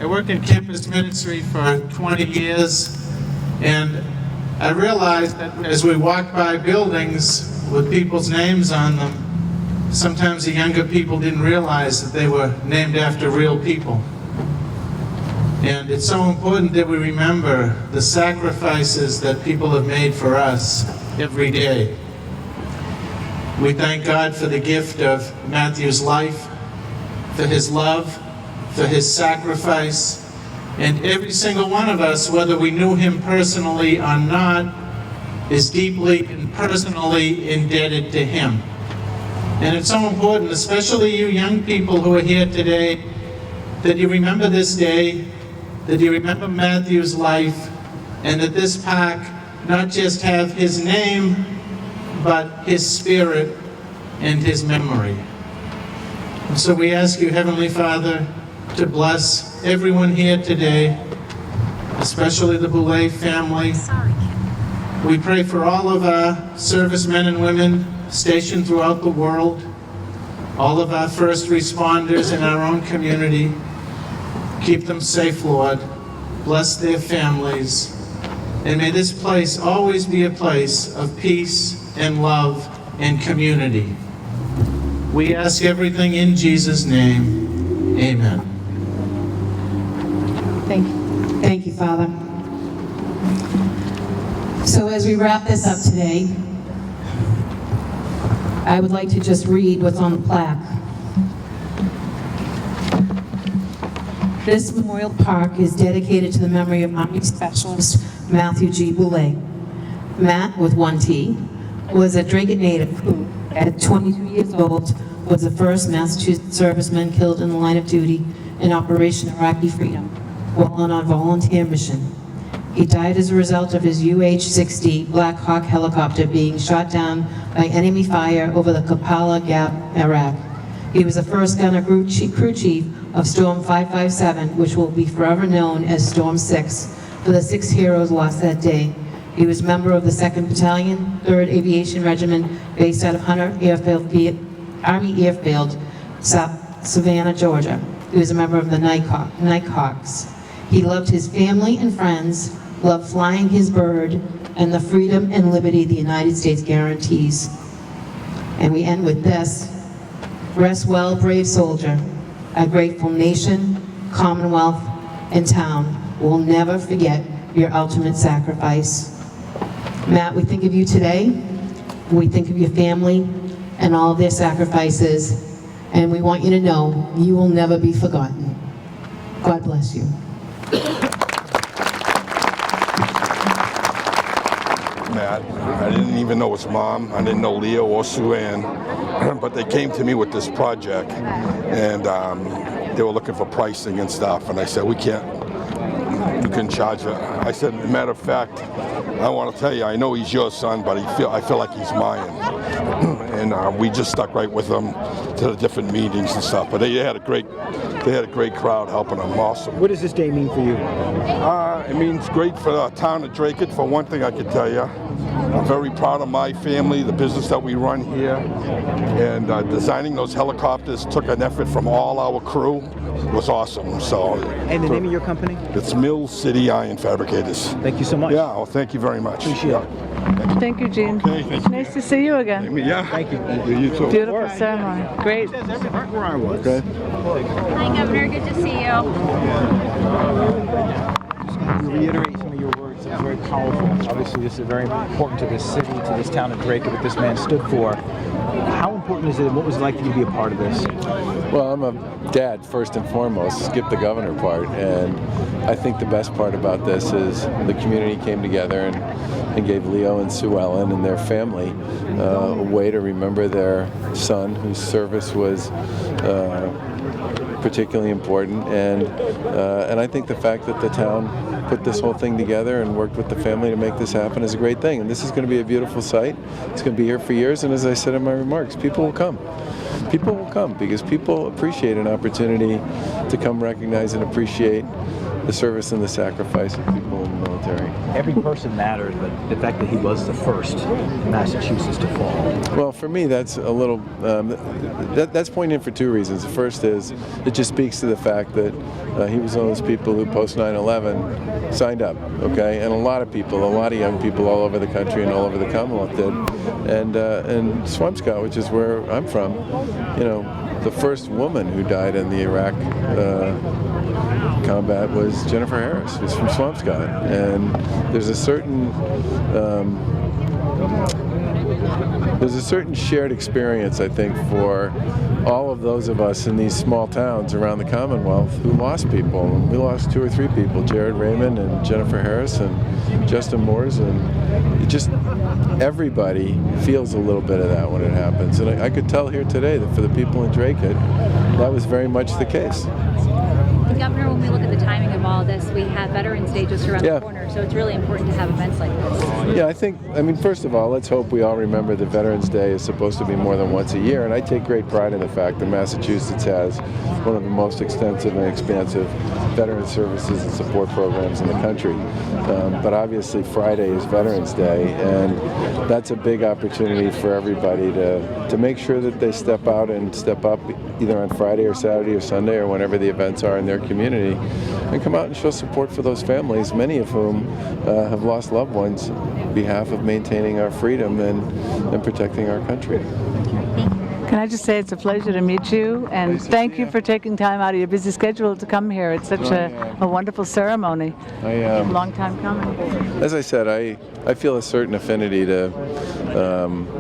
[SPEAKER 21] for 20 years, and I realized that as we walked by buildings with people's names on them, sometimes the younger people didn't realize that they were named after real people. And it's so important that we remember the sacrifices that people have made for us every day. We thank God for the gift of Matthew's life, for his love, for his sacrifice, and every single one of us, whether we knew him personally or not, is deeply and personally indebted to him. And it's so important, especially you young people who are here today, that you remember this day, that you remember Matthew's life, and that this park not just have his name, but his spirit and his memory. And so we ask you, Heavenly Father, to bless everyone here today, especially the Boule family. We pray for all of our servicemen and women stationed throughout the world, all of our first responders in our own community. Keep them safe, Lord. Bless their families. And may this place always be a place of peace and love and community. We ask everything in Jesus' name. Amen.
[SPEAKER 14] Thank you. Thank you, Father. So as we wrap this up today, I would like to just read what's on the plaque. This memorial park is dedicated to the memory of Army Specialist Mathew G. Boule. Matt, with one T, was a Dragut native who, at 22 years old, was the first Massachusetts serviceman killed in the line of duty in Operation Iraqi Freedom while on a volunteer mission. He died as a result of his UH-60 Black Hawk helicopter being shot down by enemy fire over the Kapala Gap, Iraq. He was the first gunner crew chief of Storm 557, which will be forever known as Storm 6, for the 6 heroes lost that day. He was a member of the 2nd Battalion, 3rd Aviation Regiment, based out of Hunter Army Airfield, Savannah, Georgia. He was a member of the Nighthawks. He loved his family and friends, loved flying his bird, and the freedom and liberty the United States guarantees. And we end with this. Rest well, brave soldier. A grateful nation, Commonwealth, and town will never forget your ultimate sacrifice. Matt, we think of you today. We think of your family, and all of their sacrifices, and we want you to know you will never be forgotten. God bless you.
[SPEAKER 11] Matt. I didn't even know his mom. I didn't know Leo or Sue Ann, but they came to me with this project, and they were looking for pricing and stuff, and I said, we can't, you can charge it. I said, matter of fact, I want to tell you, I know he's your son, but I feel like he's mine. And we just stuck right with them to the different meetings and stuff. But they had a great crowd helping them. Awesome.
[SPEAKER 5] What does this day mean for you?
[SPEAKER 11] It means great for the town of Dracut. For one thing, I can tell you, I'm very proud of my family, the business that we run here, and designing those helicopters took an effort from all our crew. It was awesome. So.
[SPEAKER 5] And the name of your company?
[SPEAKER 11] It's Mill City Iron Fabricators.
[SPEAKER 5] Thank you so much.
[SPEAKER 11] Yeah. Well, thank you very much.
[SPEAKER 5] Appreciate it.
[SPEAKER 1] Thank you, Gene.
[SPEAKER 11] Okay, thank you.
[SPEAKER 1] Nice to see you again.
[SPEAKER 11] Yeah.
[SPEAKER 5] Thank you.
[SPEAKER 11] You too.
[SPEAKER 1] Beautiful ceremony. Great.
[SPEAKER 5] Where I was.
[SPEAKER 11] Okay.
[SPEAKER 13] Hi, Governor. Good to see you.
[SPEAKER 5] To reiterate some of your words, it's very powerful. Obviously, this is very important to this city, to this town of Dracut, what this man stood for. How important is it, and what was it like for you to be a part of this?
[SPEAKER 18] Well, I'm a dad, first and foremost, skip the governor part, and I think the best part about this is the community came together and gave Leo and Sue Ellen and their family a way to remember their son, whose service was particularly important, and I think the fact that the town put this whole thing together and worked with the family to make this happen is a great thing. And this is going to be a beautiful site. It's going to be here for years, and as I said in my remarks, people will come. People will come because people appreciate an opportunity to come recognize and appreciate the service and the sacrifice of people in the military.
[SPEAKER 5] Every person matters, but the fact that he was the first in Massachusetts to fall.
[SPEAKER 18] Well, for me, that's a little, that's poignant for two reasons. The first is it just speaks to the fact that he was one of those people who post 9/11 signed up, okay? And a lot of people, a lot of young people all over the country and all over the Commonwealth did. And Swampscott, which is where I'm from, you know, the first woman who died in the Iraq combat was Jennifer Harris, who's from Swampscott. And there's a certain shared experience, I think, for all of those of us in these small towns around the Commonwealth who lost people. We lost 2 or 3 people, Jared Raymond and Jennifer Harris and Justin Moores, and it just, everybody feels a little bit of that when it happens. And I could tell here today that for the people in Dracut, that was very much the case.
[SPEAKER 13] Governor, when we look at the timing of all this, we have Veterans Day just around the corner, so it's really important to have events like this.
[SPEAKER 18] Yeah, I mean, first of all, let's hope we all remember that Veterans Day is supposed to be more than once a year, and I take great pride in the fact that Massachusetts has one of the most extensive and expansive veteran services and support programs in the country. But obviously Friday is Veterans Day, and that's a big opportunity for everybody to make sure that they step out and step up either on Friday or Saturday or Sunday or whenever the events are in their community, and come out and show support for those families, many of whom have lost loved ones on behalf of maintaining our freedom and protecting our country.
[SPEAKER 1] Can I just say it's a pleasure to meet you, and thank you for taking time out of your busy schedule to come here. It's such a wonderful ceremony. Long time coming.
[SPEAKER 18] As I said, I feel a certain affinity to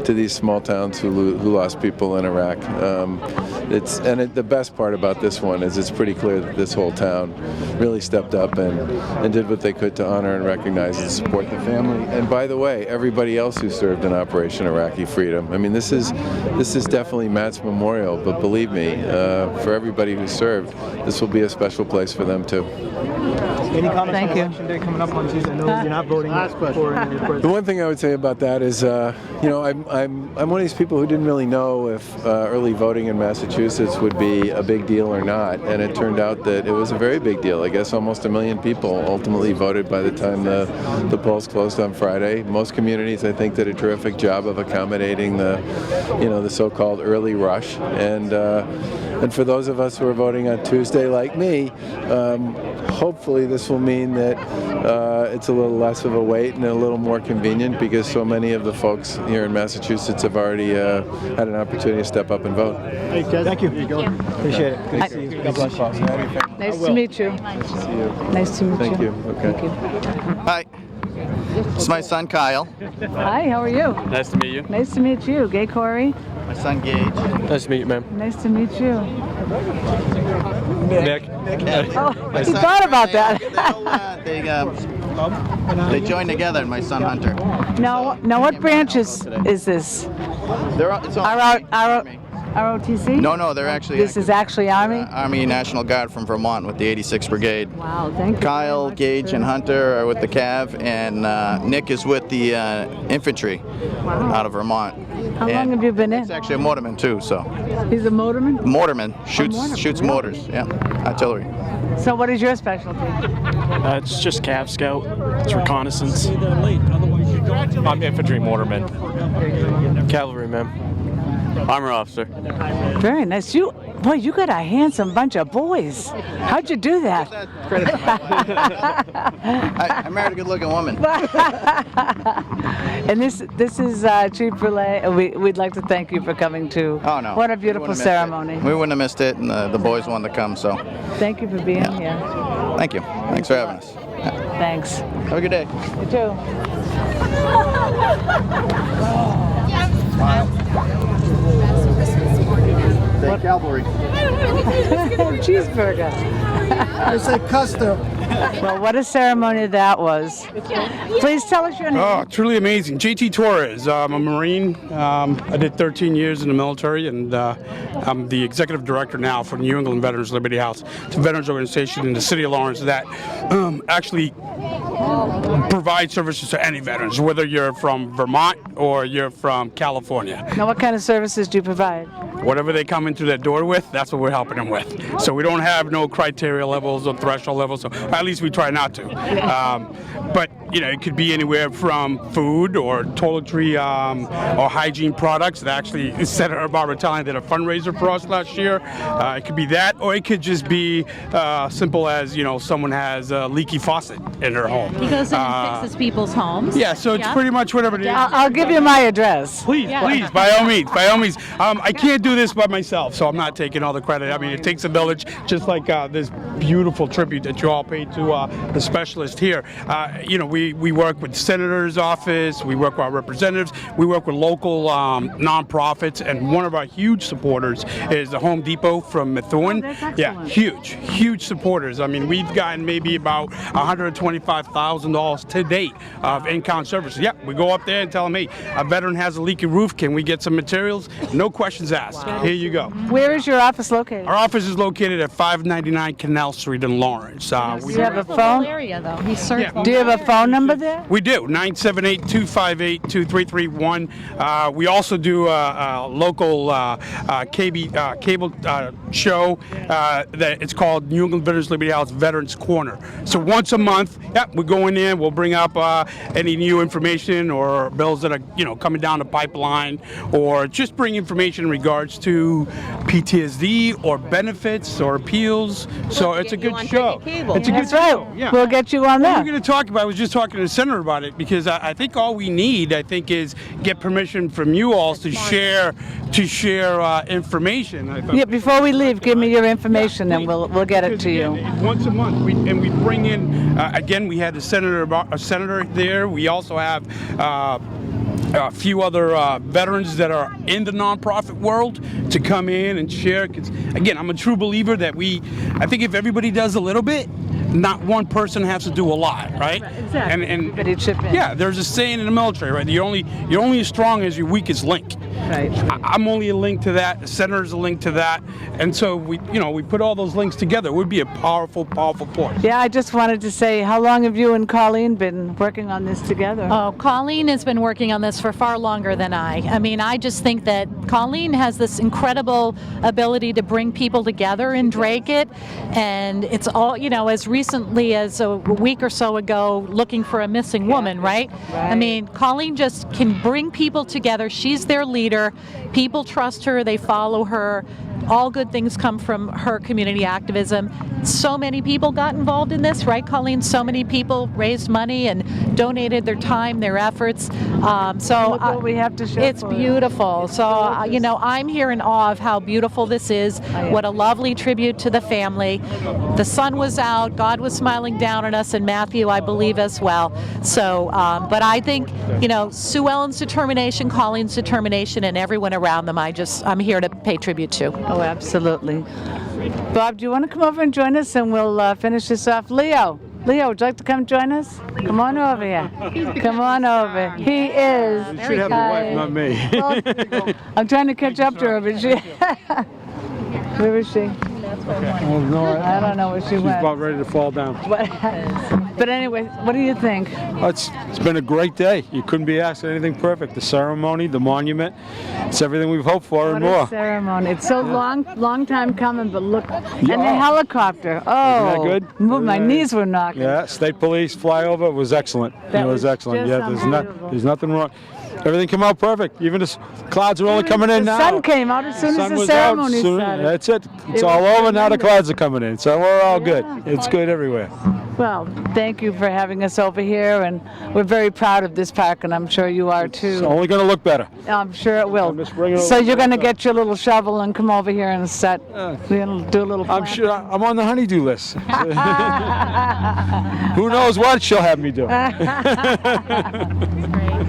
[SPEAKER 18] these small towns who lost people in Iraq. The best part about this one is it's pretty clear that this whole town really stepped up and did what they could to honor and recognize and support the family. And by the way, everybody else who served in Operation Iraqi Freedom. I mean, this is definitely Matt's memorial, but believe me, for everybody who served, this will be a special place for them too.
[SPEAKER 5] Any comments on Election Day coming up on Tuesday? I know you're not voting for any president.
[SPEAKER 18] The one thing I would say about that is, you know, I'm one of these people who didn't really know if early voting in Massachusetts would be a big deal or not, and it turned out that it was a very big deal. I guess almost 1 million people ultimately voted by the time the polls closed on Friday. Most communities, I think, did a terrific job of accommodating the so-called early rush, and for those of us who are voting on Tuesday, like me, hopefully this will mean that it's a little less of a wait and a little more convenient, because so many of the folks here in Massachusetts have already had an opportunity to step up and vote.
[SPEAKER 5] Hey, thank you. Appreciate it. Good to see you. God bless you.
[SPEAKER 1] Nice to meet you.
[SPEAKER 18] Nice to see you.
[SPEAKER 1] Nice to meet you.
[SPEAKER 18] Thank you. Okay.
[SPEAKER 1] Thank you.
[SPEAKER 5] Hi.
[SPEAKER 9] It's my son Kyle.
[SPEAKER 1] Hi, how are you?
[SPEAKER 22] Nice to meet you.
[SPEAKER 1] Nice to meet you. Gay Corey.
[SPEAKER 9] My son Gage.
[SPEAKER 22] Nice to meet you, ma'am.
[SPEAKER 1] Nice to meet you.
[SPEAKER 22] Nick.
[SPEAKER 1] Oh, he thought about that.
[SPEAKER 9] They joined together, and my son Hunter.
[SPEAKER 1] Now what branch is this?
[SPEAKER 9] It's all
[SPEAKER 1] ROTC?
[SPEAKER 9] No, they're actually.
[SPEAKER 1] This is actually Army?
[SPEAKER 9] Army National Guard from Vermont with the 86th Brigade.
[SPEAKER 1] Wow, thank you.
[SPEAKER 9] Kyle, Gage, and Hunter are with the Cav, and Nick is with the infantry out of Vermont.
[SPEAKER 1] How long have you been in?
[SPEAKER 9] He's actually a motorman too, so.
[SPEAKER 1] He's a motorman?
[SPEAKER 9] Motorman. Shoots mortars, yeah. Artillery.
[SPEAKER 1] So what is your specialty?
[SPEAKER 22] It's just Cav Scout. It's reconnaissance. I'm infantry motorman. Cavalryman. Armor officer.
[SPEAKER 1] Very nice. You got a handsome bunch of boys. How'd you do that?
[SPEAKER 9] I married a good-looking woman.
[SPEAKER 1] And this is Chief Boule. We'd like to thank you for coming to.
[SPEAKER 9] Oh no!
[SPEAKER 1] What a beautiful ceremony.
[SPEAKER 9] We wouldn't have missed it, and the boys wanted to come, so.
[SPEAKER 1] Thank you for being here.
[SPEAKER 9] Thank you. Thanks for having us.
[SPEAKER 1] Thanks.
[SPEAKER 9] Have a good day.
[SPEAKER 1] You too.
[SPEAKER 9] What? Cavalry.
[SPEAKER 1] Cheeseburger.
[SPEAKER 23] I said custom.
[SPEAKER 1] Well, what a ceremony that was. Please tell us your name.
[SPEAKER 20] Oh, truly amazing. JT Torres. I'm a Marine. I did 13 years in the military, and I'm the executive director now for New England Veterans Liberty House. It's a veterans organization in the city of Lawrence that actually provide services to any veterans, whether you're from Vermont or you're from California.
[SPEAKER 1] Now, what kind of services do you provide?
[SPEAKER 20] Whatever they come into that door with, that's what we're helping them with. So we don't have no criteria levels or threshold levels, so at least we try not to. But it could be anywhere from food or toiletry or hygiene products. That actually, Senator Barbara Italian did a fundraiser for us last year. It could be that, or it could just be simple as someone has a leaky faucet in their home.
[SPEAKER 24] He goes in and fixes people's homes.
[SPEAKER 20] Yeah, so it's pretty much whatever it is.
[SPEAKER 1] I'll give you my address.
[SPEAKER 20] Please, by all means, by all means. I can't do this by myself, so I'm not taking all the credit. I mean, it takes a village, just like this beautiful tribute that you all paid to the specialist here. We work with the senator's office, we work with our representatives, we work with local nonprofits, and one of our huge supporters is the Home Depot from Methuen. Yeah, huge supporters. I mean, we've gotten maybe about $125,000 to date of in-kind services. Yeah, we go up there and tell them, hey, a veteran has a leaky roof, can we get some materials? No questions asked. Wow. Here you go.
[SPEAKER 1] Where is your office located?
[SPEAKER 20] Our office is located at 599 Canal Street in Lawrence.
[SPEAKER 1] Do you have a phone?
[SPEAKER 24] Area, though. He's served.
[SPEAKER 1] Do you have a phone number there?
[SPEAKER 20] We do, 978-258-2331. We also do a local cable show that it's called New England Veterans Liberty House Veterans Corner. So once a month, we go in there, we'll bring up any new information or bills that are coming down the pipeline, or just bring information in regards to PTSD or benefits or appeals. So it's a good show. It's a good show. Yeah.
[SPEAKER 1] We'll get you on that.
[SPEAKER 20] We're going to talk about. I was just talking to the senator about it, because I think all we need, is get permission from you all to share information.
[SPEAKER 1] Yeah. Before we leave, give me your information, and we'll get it to you.
[SPEAKER 20] Once a month, we bring in again. We had a senator there. We also have a few other veterans that are in the nonprofit world to come in and share. 'Cause, again, I'm a true believer that I think if everybody does a little bit, not one person has to do a lot, right?
[SPEAKER 1] Exactly.
[SPEAKER 20] And
[SPEAKER 1] everybody chip in.
[SPEAKER 20] Yeah, there's a saying in the military, right? You're only as strong as your weakest link.
[SPEAKER 1] Right.
[SPEAKER 20] I'm only a link to that. The senator's a link to that, and so we put all those links together. It would be a powerful force.
[SPEAKER 1] Yeah, I just wanted to say, how long have you and Colleen been working on this together?
[SPEAKER 24] Oh, Colleen has been working on this for far longer than I. I mean, I just think that Colleen has this incredible ability to bring people together in Dracut, and it's all, as recently as a week or so ago, looking for a missing woman, right? I mean, Colleen just can bring people together. She's their leader. People trust her. They follow her. all good things come from her community activism. So many people got involved in this, right, Colleen? So many people raised money and donated their time, their efforts.
[SPEAKER 1] Look what we have to show
[SPEAKER 24] it's
[SPEAKER 1] for it.
[SPEAKER 24] beautiful. So, I'm here in awe of how beautiful this is. What a lovely tribute to the family. The sun was out, God was smiling down on us, and Mathew, I believe, as well. So, but I think, Sue Ellen's determination, Colleen's determination, and everyone around them, I'm here to pay tribute to.
[SPEAKER 1] Oh, absolutely. Bob, do you want to come over and join us, and we'll finish this off? Leo, would you like to come join us? Come on over here. Come on over. He is.
[SPEAKER 22] You should have a wife, not me.
[SPEAKER 1] Well, I'm trying to catch up to her, but she. Where is she?
[SPEAKER 22] Well, no,
[SPEAKER 1] I don't know where she
[SPEAKER 22] she's
[SPEAKER 1] went.
[SPEAKER 22] about ready to fall down.
[SPEAKER 1] But anyway, what do you think?
[SPEAKER 22] It's been a great day. You couldn't be asked anything perfect. The ceremony, the monument, it's everything we've hoped for and
[SPEAKER 1] What
[SPEAKER 22] more.
[SPEAKER 1] a ceremony. It's so long time coming, but look. And the helicopter. Oh.
[SPEAKER 22] Isn't that good?
[SPEAKER 1] My knees were knocking.
[SPEAKER 22] Yeah, state police flyover was excellent.
[SPEAKER 1] That
[SPEAKER 22] it was
[SPEAKER 1] was
[SPEAKER 22] excellent.
[SPEAKER 1] just
[SPEAKER 22] Yeah,
[SPEAKER 1] unbelievable.
[SPEAKER 22] there's nothing wrong. Everything came out perfect. Even the clouds are only coming in now.
[SPEAKER 1] The sun came out as soon as
[SPEAKER 22] sun
[SPEAKER 1] the
[SPEAKER 22] was
[SPEAKER 1] ceremony
[SPEAKER 22] out soon.
[SPEAKER 1] started.
[SPEAKER 22] That's it. It's
[SPEAKER 1] It
[SPEAKER 22] all
[SPEAKER 1] was
[SPEAKER 22] over now. The
[SPEAKER 1] tremendous.
[SPEAKER 22] clouds are coming in, so we're all good. It's good everywhere.
[SPEAKER 1] Well, thank you for having us over here, and we're very proud of this park, and I'm sure you are too.
[SPEAKER 22] It's only going to look better.
[SPEAKER 1] I'm sure it will.
[SPEAKER 22] just bring it
[SPEAKER 1] So
[SPEAKER 22] over
[SPEAKER 1] you're going to
[SPEAKER 22] to
[SPEAKER 1] get your little shovel and come over here and set, do a little
[SPEAKER 22] I'm
[SPEAKER 1] plant.
[SPEAKER 22] sure I'm on the honeydew list. Who knows what she'll have me do?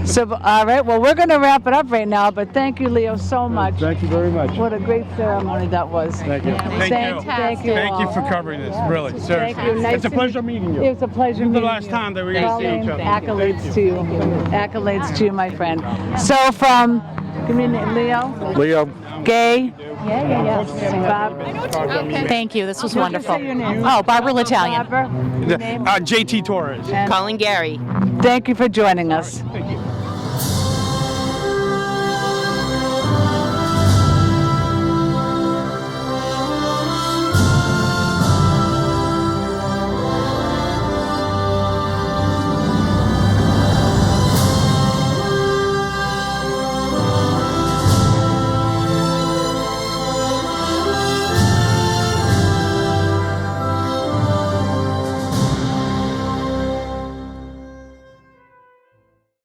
[SPEAKER 1] So, all right, well, we're going to wrap it up right now, but thank you, Leo, so much.
[SPEAKER 22] Thank you very much.
[SPEAKER 1] What a great ceremony that was.
[SPEAKER 22] Thank you.
[SPEAKER 1] Thank you.
[SPEAKER 10] Thank you
[SPEAKER 1] all.
[SPEAKER 10] for covering this, really, seriously.
[SPEAKER 1] Thank you. Nice
[SPEAKER 10] It's a
[SPEAKER 1] to
[SPEAKER 10] pleasure meeting you.
[SPEAKER 1] It was a pleasure
[SPEAKER 10] This is the
[SPEAKER 1] meeting
[SPEAKER 10] last
[SPEAKER 1] you.
[SPEAKER 10] time that we're going to see each other.
[SPEAKER 1] Accolades to you. Accolades to you, my friend. So from, give me a name, Leo,
[SPEAKER 22] Leo.
[SPEAKER 1] Gay, Bob.
[SPEAKER 24] Thank you. This was
[SPEAKER 1] What'd you
[SPEAKER 24] wonderful.
[SPEAKER 1] say your name?
[SPEAKER 24] Oh, Barbara L'Italian.
[SPEAKER 1] Barbara, your name?
[SPEAKER 10] JT Torres.
[SPEAKER 2] Colin Gary.
[SPEAKER 1] Thank you for joining us.